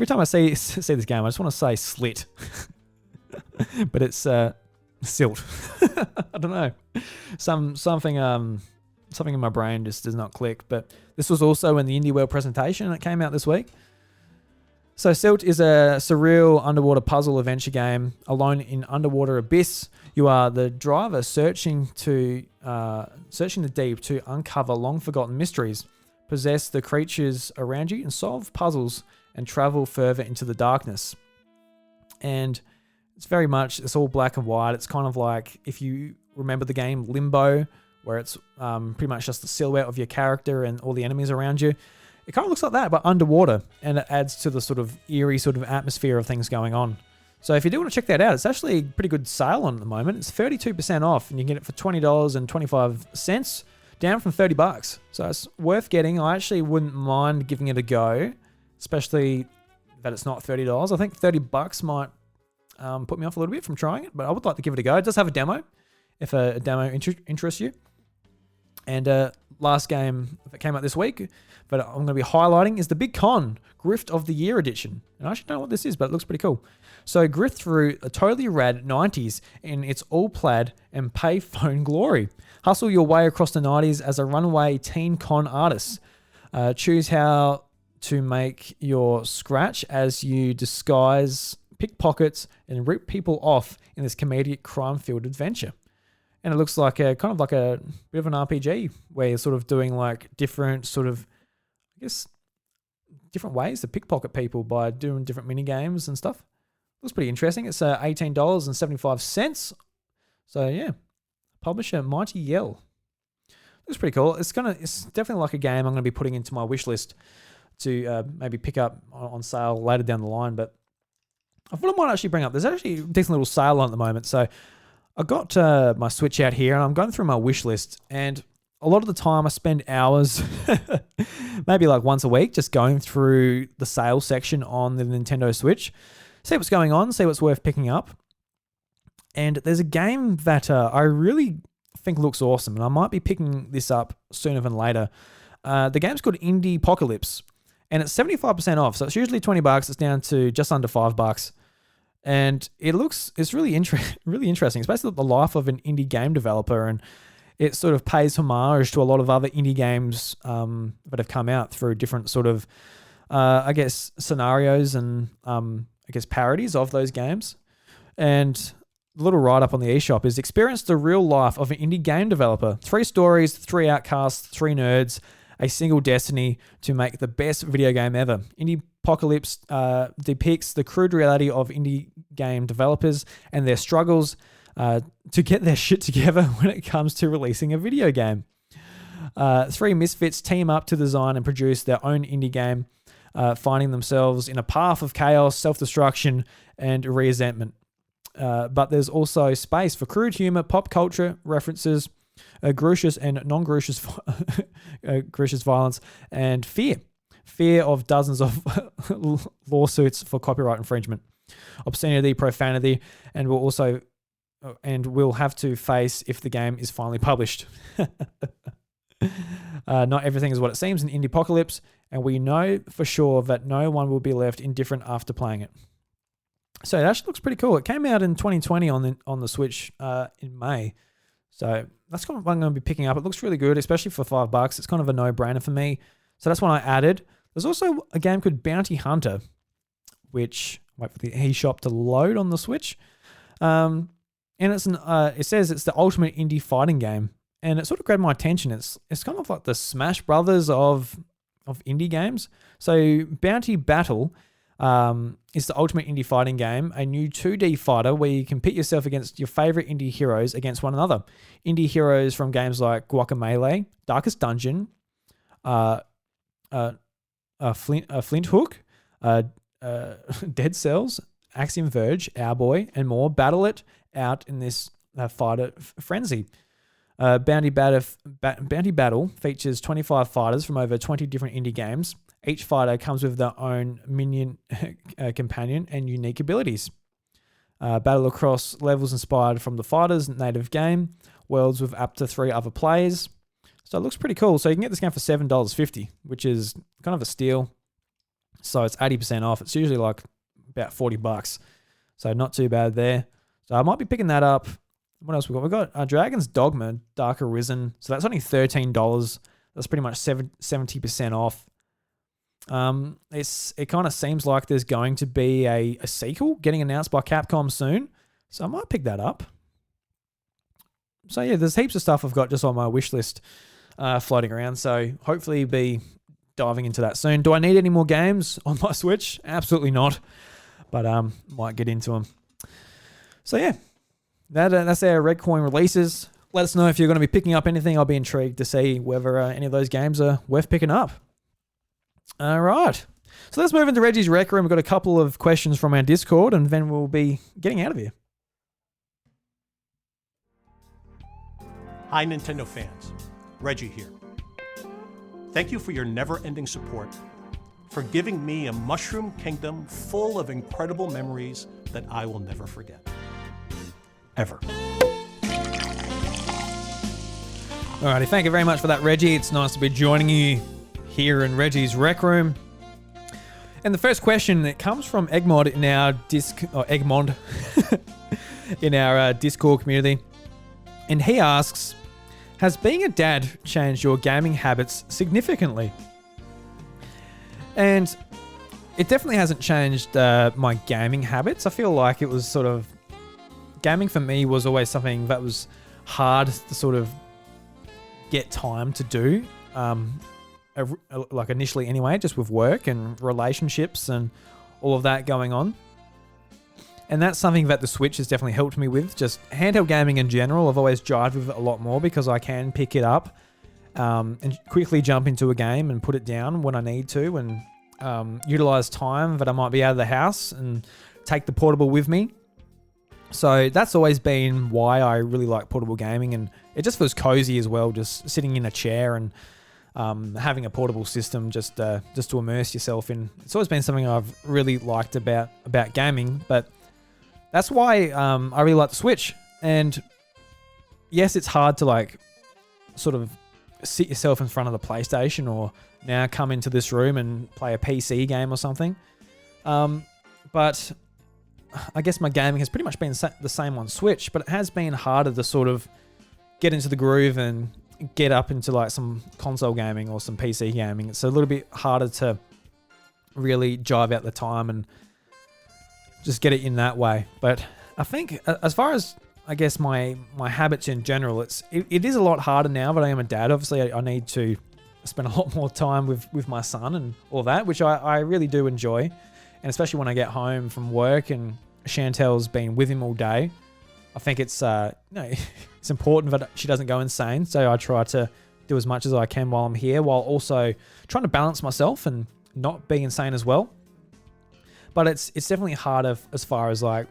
time I see this game, I just want to say Slit, but it's Silt. I don't know, something in my brain just does not click. But this was also in the Indie World presentation, and it came out this week. So Silt is a surreal underwater puzzle adventure game. Alone in underwater abyss, you are the driver searching the deep to uncover long forgotten mysteries, possess the creatures around you, and solve puzzles and travel further into the darkness. And it's all black and white. It's kind of like, if you remember the game Limbo, where it's pretty much just the silhouette of your character and all the enemies around you. It kind of looks like that, but underwater, and it adds to the sort of eerie sort of atmosphere of things going on. So if you do want to check that out, it's actually a pretty good sale on at the moment. It's 32% off, and you can get it for $20.25, down from $30. So it's worth getting. I actually wouldn't mind giving it a go, especially that it's not $30. I think $30 might put me off a little bit from trying it, but I would like to give it a go. It does have a demo, if a demo interests you. And last game that came out this week, but I'm going to be highlighting, is the Big Con Grift of the Year edition. And I actually don't know what this is, but it looks pretty cool. So grift through a totally rad 90s in its all plaid and pay phone glory. Hustle your way across the 90s as a runaway teen con artist. Choose how to make your scratch as you disguise, pickpockets, and rip people off in this comedic crime-filled adventure. And it looks like a bit of an RPG where you're sort of doing like different ways to pickpocket people by doing different mini games and stuff. Looks pretty interesting. It's $18.75. So yeah, publisher Mighty Yell. Looks pretty cool. It's definitely like a game I'm going to be putting into my wish list to maybe pick up on sale later down the line. But I thought I might actually bring up, there's actually a decent little sale on at the moment. So I got my Switch out here, and I'm going through my wish list, and a lot of the time I spend hours, maybe like once a week, just going through the sales section on the Nintendo Switch, see what's going on, see what's worth picking up. And there's a game that I really think looks awesome, and I might be picking this up sooner than later. The game's called Indie Apocalypse, and it's 75% off, so it's usually $20. It's down to just under $5. And it's really interesting. It's basically the life of an indie game developer, and it sort of pays homage to a lot of other indie games that have come out through different sort of, scenarios and parodies of those games. And the little write-up on the eShop is: experience the real life of an indie game developer. 3 stories, 3 outcasts, 3 nerds, a single destiny to make the best video game ever. Indie Apocalypse depicts the crude reality of indie game developers and their struggles to get their shit together when it comes to releasing a video game. 3 misfits team up to design and produce their own indie game, finding themselves in a path of chaos, self-destruction, and resentment. But there's also space for crude humor, pop culture references, gracious and non-gracious gracious violence, and fear. fear of dozens of lawsuits for copyright infringement, obscenity, profanity, and will have to face if the game is finally published. Not everything is what it seems in Indie Apocalypse, and we know for sure that no one will be left indifferent after playing it. So it actually looks pretty cool. It came out in 2020 on the Switch in May. So that's kind of what I'm going to be picking up. It looks really good, especially for $5. It's kind of a no-brainer for me. So that's one I added. There's also a game called Bounty Hunter, which wait for the eShop to load on the Switch. And it says it's the ultimate indie fighting game, and it sort of grabbed my attention. It's kind of like the Smash Brothers of indie games. So Bounty Battle is the ultimate indie fighting game, a new 2D fighter where you can pit yourself against your favorite indie heroes against one another. Indie heroes from games like Guacamelee, Darkest Dungeon, Flint Hook, Dead Cells, Axiom Verge, Owlboy, and more battle it out in this fighter frenzy. Bounty Battle features 25 fighters from over 20 different indie games. Each fighter comes with their own minion companion and unique abilities. Battle across levels inspired from the fighter's native game, worlds with up to 3 other players. So it looks pretty cool. So you can get this game for $7.50, which is kind of a steal. So it's 80% off. It's usually like about $40. So not too bad there. So I might be picking that up. What else we got? We got Dragon's Dogma, Dark Arisen. So that's only $13. That's pretty much 70% off. It kind of seems like there's going to be a sequel getting announced by Capcom soon. So I might pick that up. So yeah, there's heaps of stuff I've got just on my wish list floating around. So hopefully be diving into that soon. Do I need any more games on my Switch? Absolutely not. But might get into them. So yeah, that's our Red Coin releases. Let us know if you're going to be picking up anything. I'll be intrigued to see whether any of those games are worth picking up. All right. So let's move into Reggie's Rec Room. We've got a couple of questions from our Discord, and then we'll be getting out of here. Hi, Nintendo fans. Reggie here. Thank you for your never-ending support, for giving me a mushroom kingdom full of incredible memories that I will never forget. Ever. Alrighty, thank you very much for that, Reggie. It's nice to be joining you here in Reggie's Rec Room. And the first question, it comes from Egmod in our in our Discord community. And he asks, has being a dad changed your gaming habits significantly? And it definitely hasn't changed my gaming habits. I feel like it was sort of, gaming for me was always something that was hard to sort of get time to do. Like initially anyway, just with work and relationships and all of that going on. And that's something that the Switch has definitely helped me with. Just handheld gaming in general, I've always jived with it a lot more because I can pick it up and quickly jump into a game and put it down when I need to, and utilize time that I might be out of the house and take the portable with me. So that's always been why I really like portable gaming, and it just feels cozy as well, just sitting in a chair and having a portable system just to immerse yourself in. It's always been something I've really liked about gaming, but that's why I really like the Switch. And yes, it's hard to like sort of sit yourself in front of the PlayStation or now come into this room and play a PC game or something. But I guess my gaming has pretty much been the same on Switch, but it has been harder to sort of get into the groove and get up into like some console gaming or some PC gaming. It's a little bit harder to really jive out the time and just get it in that way. But I think as far as I guess my habits in general, it is a lot harder now that I am a dad. Obviously I need to spend a lot more time with my son and all that, which I really do enjoy. And especially when I get home from work and Chantel's been with him all day, I think it's it's important that she doesn't go insane. So I try to do as much as I can while I'm here, while also trying to balance myself and not being insane as well. But it's definitely harder as far as like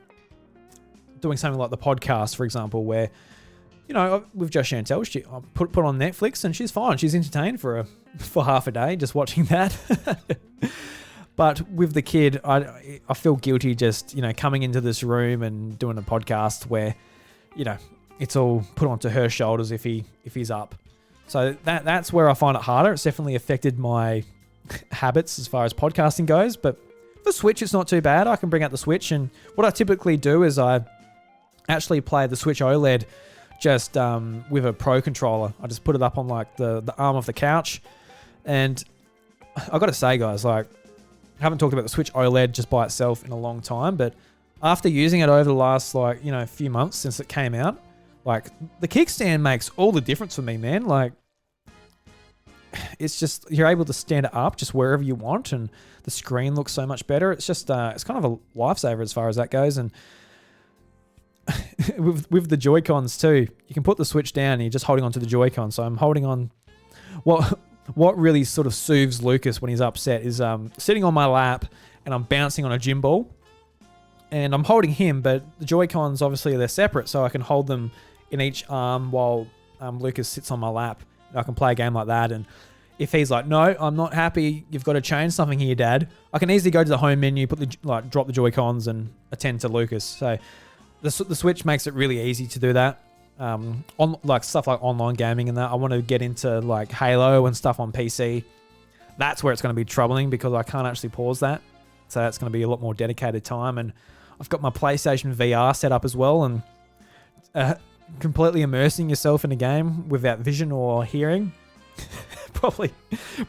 doing something like the podcast, for example, where with just Chantel, she put on Netflix and she's fine. She's entertained for half a day just watching that. But with the kid, I feel guilty just, coming into this room and doing a podcast where, it's all put onto her shoulders if he's up. So that's where I find it harder. It's definitely affected my habits as far as podcasting goes. But the Switch, it's not too bad. I can bring out the Switch, and what I typically do is I actually play the Switch OLED just with a Pro controller. I just put it up on like the arm of the couch, and I got to say, guys, like, I haven't talked about the Switch OLED just by itself in a long time, but after using it over the last few months since it came out, like, the kickstand makes all the difference for me, man. Like, it's just, you're able to stand it up just wherever you want, and the screen looks so much better. It's just it's kind of a lifesaver as far as that goes. And with the Joy-Cons too, you can put the Switch down and you're just holding on to the Joy-Con. So I'm holding on. What really sort of soothes Lucas when he's upset is sitting on my lap and I'm bouncing on a gym ball, and I'm holding him, but the Joy-Cons, obviously, they're separate, so I can hold them in each arm while Lucas sits on my lap. And I can play a game like that. And if he's like, no, I'm not happy, you've got to change something here, Dad, I can easily go to the home menu, drop the Joy-Cons and attend to Lucas. So the Switch makes it really easy to do that. On stuff like online gaming and that, I want to get into like Halo and stuff on PC. That's where it's going to be troubling because I can't actually pause that. So that's going to be a lot more dedicated time. And I've got my PlayStation VR set up as well, and completely immersing yourself in a game without vision or hearing probably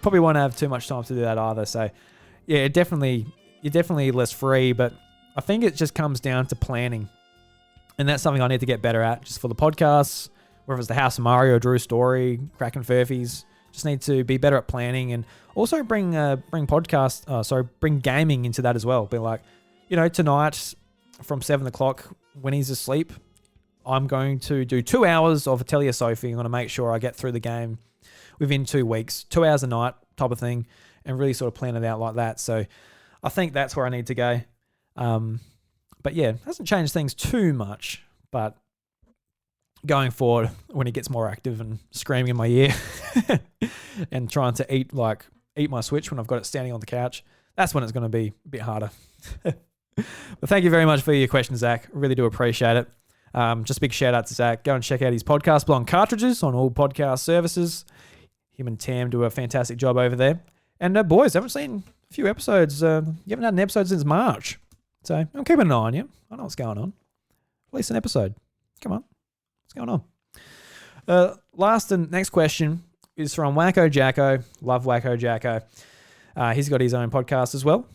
won't have too much time to do that either. So yeah, you're definitely less free, but I think it just comes down to planning. And that's something I need to get better at just for the podcasts, whether it's the House of Mario, Drew Story, Kraken Furfies. Just need to be better at planning, and also bring gaming into that as well. Be like, tonight from 7 o'clock when he's asleep, I'm going to do 2 hours of Atelier Sophie. I'm going to make sure I get through the game within 2 weeks, 2 hours a night type of thing, and really sort of plan it out like that. So I think that's where I need to go. But yeah, it hasn't changed things too much, but going forward, when he gets more active and screaming in my ear and trying to eat my Switch when I've got it standing on the couch, that's when it's going to be a bit harder. But thank you very much for your question, Zach. I really do appreciate it. Just a big shout out to Zach. Go and check out his podcast, Blonde Cartridges, on all podcast services. Him and Tam do a fantastic job over there. And boys, haven't seen a few episodes. You haven't had an episode since March. So I'm keeping an eye on you. I know what's going on. Release an episode. Come on. What's going on? Last and next question is from Wacko Jacko. Love Wacko Jacko. He's got his own podcast as well.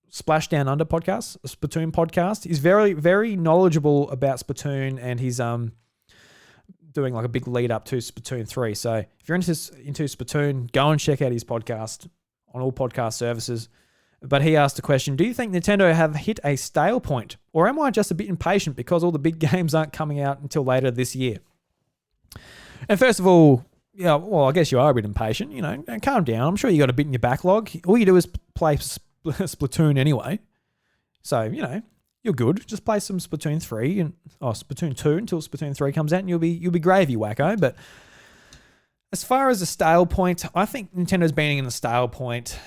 Splash Down Under podcast, a Splatoon podcast. He's very, very knowledgeable about Splatoon, and he's doing like a big lead up to Splatoon 3. So if you're into Splatoon, go and check out his podcast on all podcast services. But he asked a question, do you think Nintendo have hit a stale point, or am I just a bit impatient because all the big games aren't coming out until later this year? And first of all, yeah, well, I guess you are a bit impatient, and calm down. I'm sure you got a bit in your backlog. All you do is play Splatoon anyway. So, you're good. Just play some Splatoon 3 and Splatoon 2 until Splatoon 3 comes out, and you'll be gravy, wacko. But as far as a stale point, I think Nintendo's been in a stale point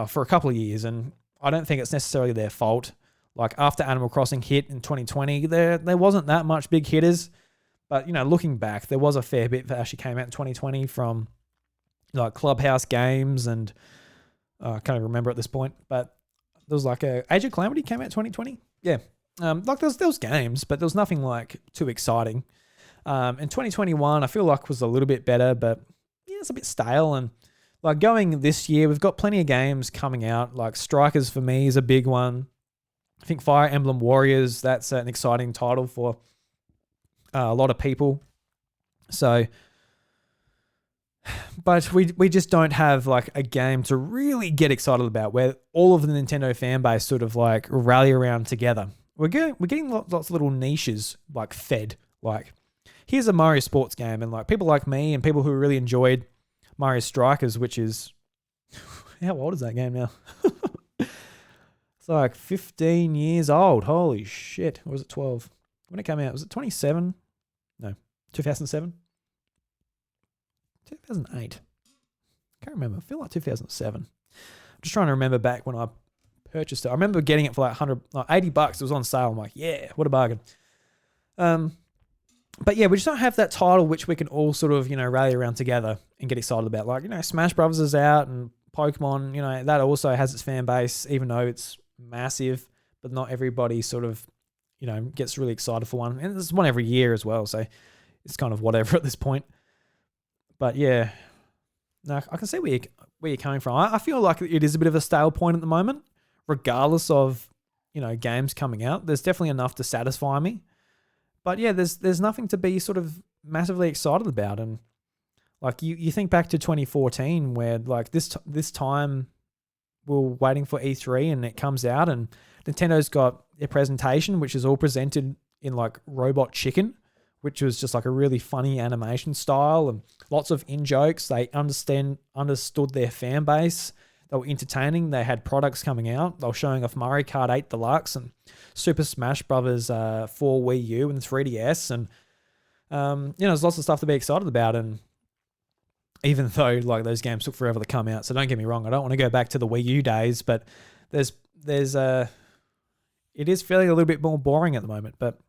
for a couple of years, and I don't think it's necessarily their fault. Like, after Animal Crossing hit in 2020, there wasn't that much big hitters, but looking back, there was a fair bit that actually came out in 2020 from like Clubhouse Games, and I can't even remember at this point, but there was like Age of Calamity came out in 2020. Yeah, like there was games, but there was nothing like too exciting. In 2021, I feel like was a little bit better, but yeah, it's a bit stale. And like going this year, we've got plenty of games coming out. Like Strikers for me is a big one. I think Fire Emblem Warriors, that's an exciting title for a lot of people. So, but we just don't have like a game to really get excited about where all of the Nintendo fan base sort of like rally around together. We're getting lots of little niches like fed. Like, here's a Mario sports game, and like people like me and people who really enjoyed Mario Strikers, which is, how old is that game now? It's like 15 years old. Holy shit. Or was it 12? when it came out, was it 27? No, 2007? 2008. Can't remember. I feel like 2007. I'm just trying to remember back when I purchased it. I remember getting it for like $80. It was on sale. I'm like, yeah, what a bargain. But yeah, we just don't have that title which we can all sort of, rally around together and get excited about. Like, Smash Brothers is out and Pokemon, that also has its fan base, even though it's massive, but not everybody sort of, gets really excited for one. And there's one every year as well. So it's kind of whatever at this point. But yeah, no, I can see where you're coming from. I feel like it is a bit of a stale point at the moment, regardless of, games coming out. There's definitely enough to satisfy me. But yeah, there's nothing to be sort of massively excited about. And like you think back to 2014 where like this time we're waiting for E3 and it comes out and Nintendo's got their presentation, which is all presented in like Robot Chicken, which was just like a really funny animation style and lots of in-jokes. They understood their fan base. They were entertaining. They had products coming out. They were showing off Mario Kart 8 Deluxe and Super Smash Brothers for Wii U and 3DS. And, there's lots of stuff to be excited about. And even though like those games took forever to come out, so don't get me wrong, I don't want to go back to the Wii U days, but it is feeling a little bit more boring at the moment, but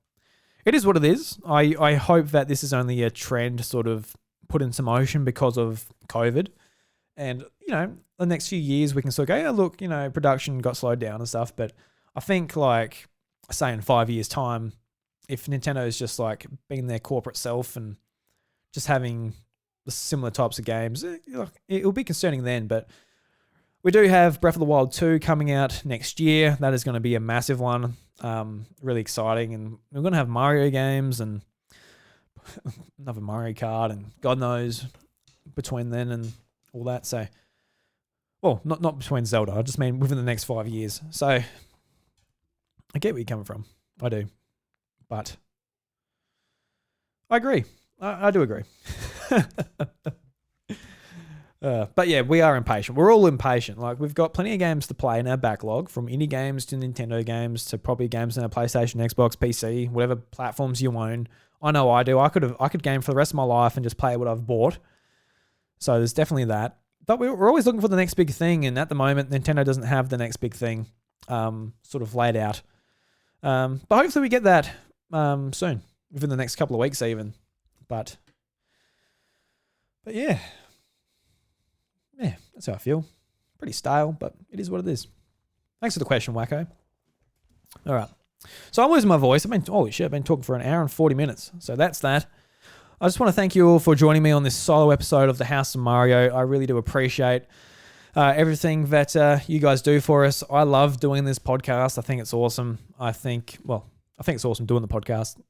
it is what it is. I hope that this is only a trend sort of put into motion because of COVID. And, the next few years we can sort of go, yeah, look, production got slowed down and stuff. But I think like, say in 5 years time, if Nintendo is just like being their corporate self and just having the similar types of games, it'll be concerning then. But we do have Breath of the Wild 2 coming out next year. That is going to be a massive one. Really exciting. And we're going to have Mario games and another Mario Kart and God knows between then and all that. So, well, not between Zelda. I just mean within the next 5 years. So I get where you're coming from. I do. But I agree. I do agree. But yeah, we are impatient. We're all impatient. Like we've got plenty of games to play in our backlog, from indie games to Nintendo games to probably games on our PlayStation, Xbox, PC, whatever platforms you own. I know I do. I could game for the rest of my life and just play what I've bought. So there's definitely that. But we're always looking for the next big thing, and at the moment, Nintendo doesn't have the next big thing sort of laid out. But hopefully we get that soon, within the next couple of weeks even. But yeah. Yeah, that's how I feel. Pretty stale, but it is what it is. Thanks for the question, Wacko. All right. So I'm losing my voice. I've been talking for an hour and 40 minutes. So that's that. I just want to thank you all for joining me on this solo episode of The House of Mario. I really do appreciate everything that you guys do for us. I love doing this podcast. I think it's awesome. I think it's awesome doing the podcast.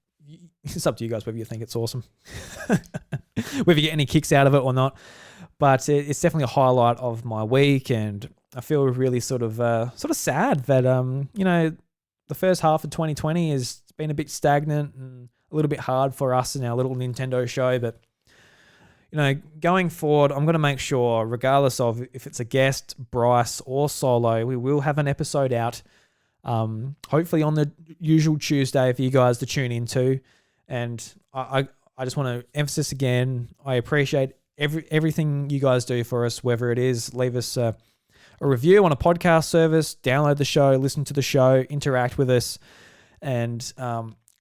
It's up to you guys whether you think it's awesome. Whether you get any kicks out of it or not. But it's definitely a highlight of my week, and I feel really sort of sad that the first half of 2020 has been a bit stagnant and a little bit hard for us in our little Nintendo show. But going forward, I'm going to make sure, regardless of if it's a guest, Bryce, or solo, we will have an episode out. Hopefully on the usual Tuesday for you guys to tune into. And I just want to emphasize again, I appreciate everything you guys do for us, whether it is leave us a review on a podcast service, download the show, listen to the show, interact with us, and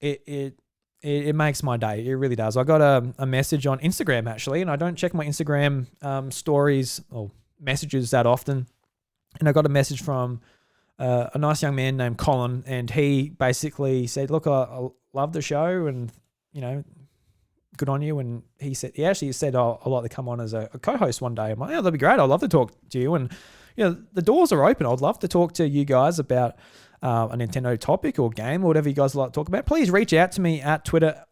it makes my day. It really does. I got a message on Instagram actually, and I don't check my Instagram stories or messages that often, and I got a message from a nice young man named Colin, and he basically said, "Look, I love the show, and good on you." And he actually said, "Oh, I'd like to come on as a co-host one day." I'm like, "Yeah, that'd be great. I'd love to talk to you." And the doors are open. I'd love to talk to you guys about a Nintendo topic or game or whatever you guys would like to talk about. Please reach out to me at Twitter,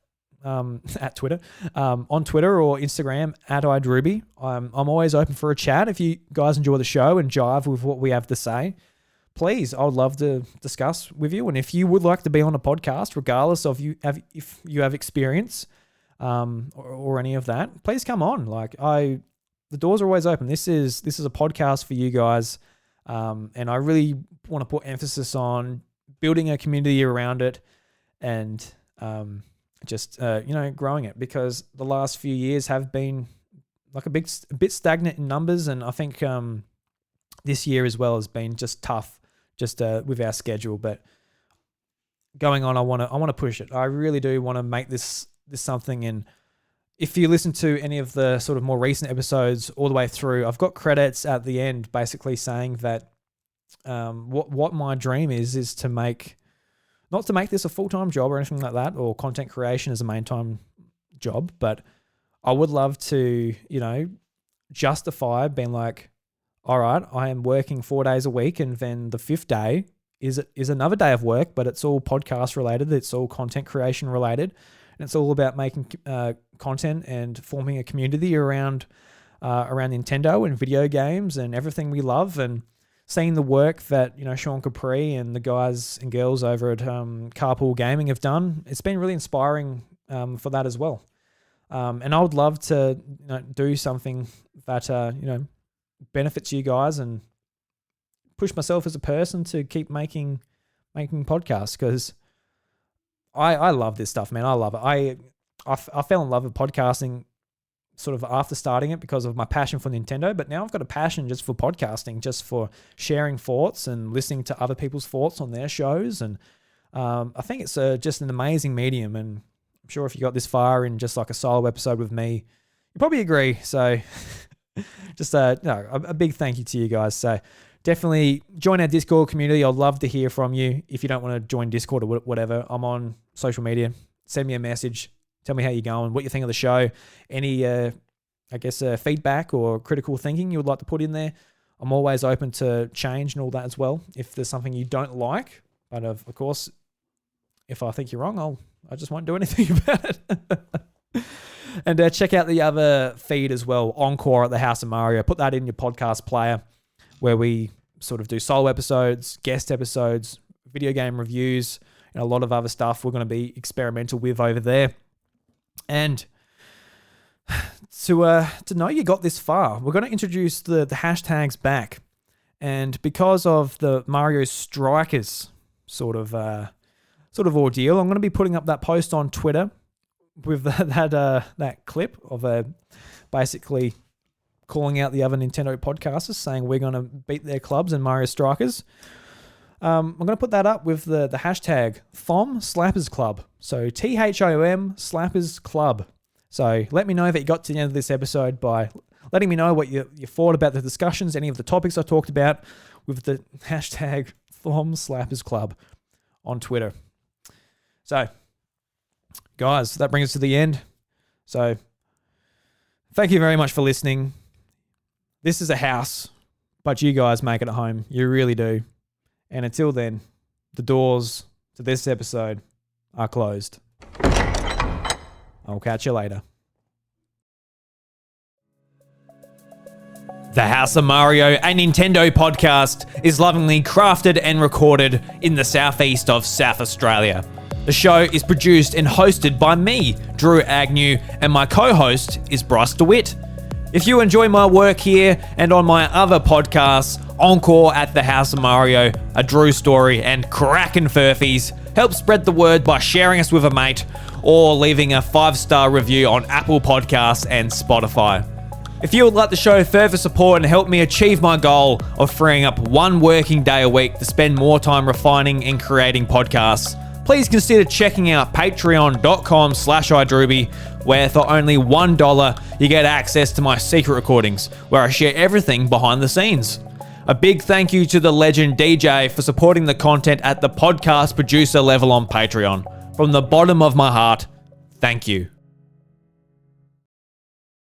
on Twitter or Instagram at @idruby. I'm always open for a chat. If you guys enjoy the show and jive with what we have to say, please, I would love to discuss with you. And if you would like to be on a podcast, regardless of if you have experience or any of that, please come on. The doors are always open. This is a podcast for you guys, and I really want to put emphasis on building a community around it, and growing it, because the last few years have been like a bit stagnant in numbers, and I think this year as well has been just tough, with our schedule. But going on, I want to push it. I really do want to make this something. And if you listen to any of the sort of more recent episodes all the way through, I've got credits at the end basically saying that what my dream is to not to make this a full-time job or anything like that, or content creation as a main-time job, but I would love to, justify being like, all right, I am working 4 days a week, and then the fifth day is another day of work, but it's all podcast related, it's all content creation related, and it's all about making content and forming a community around Nintendo and video games and everything we love, and seeing the work that Sean Capri and the guys and girls over at Carpool Gaming have done. It's been really inspiring for that as well. And I would love to do something that benefits you guys, and push myself as a person to keep making podcasts, because I love this stuff, man. I love it. I fell in love with podcasting sort of after starting it because of my passion for Nintendo, but now I've got a passion just for podcasting, just for sharing thoughts and listening to other people's thoughts on their shows. And I think it's just an amazing medium, and I'm sure if you got this far in just like a solo episode with me, you probably agree. So just a big thank you to you guys. So definitely join our Discord community. I'd love to hear from you. If you don't want to join Discord or whatever, I'm on social media. Send me a message. Tell me how you're going, what you think of the show, any, feedback or critical thinking you would like to put in there. I'm always open to change and all that as well, if there's something you don't like. But of course, if I think you're wrong, I just won't do anything about it. And check out the other feed as well, Encore at the House of Mario. Put that in your podcast player, where we sort of do solo episodes, guest episodes, video game reviews, and a lot of other stuff we're going to be experimental with over there. And to know you got this far, we're going to introduce the hashtags back. And because of the Mario Strikers sort of ordeal, I'm going to be putting up that post on Twitter with that clip of basically calling out the other Nintendo podcasters, saying we're going to beat their clubs in Mario Strikers. I'm going to put that up with the hashtag THOM Slappers Club. So THOM Slappers Club. So let me know that you got to the end of this episode by letting me know what you thought about the discussions, any of the topics I talked about, with the hashtag THOM Slappers Club on Twitter. So, guys, that brings us to the end. So, thank you very much for listening. This is a house, but you guys make it at home. You really do. And until then, the doors to this episode are closed. I'll catch you later. The House of Mario, a Nintendo podcast, is lovingly crafted and recorded in the southeast of South Australia. The show is produced and hosted by me, Drew Agnew, and my co-host is Bryce DeWitt. If you enjoy my work here and on my other podcasts, Encore at the House of Mario, A Drew Story, and Crackin' Furfies, help spread the word by sharing us with a mate or leaving a 5-star review on Apple Podcasts and Spotify. If you would like to show further support and help me achieve my goal of freeing up one working day a week to spend more time refining and creating podcasts, please consider checking out patreon.com/iDrewby, where for only $1 you get access to my secret recordings, where I share everything behind the scenes. A big thank you to the legend Deejaayy for supporting the content at the podcast producer level on Patreon. From the bottom of my heart, thank you.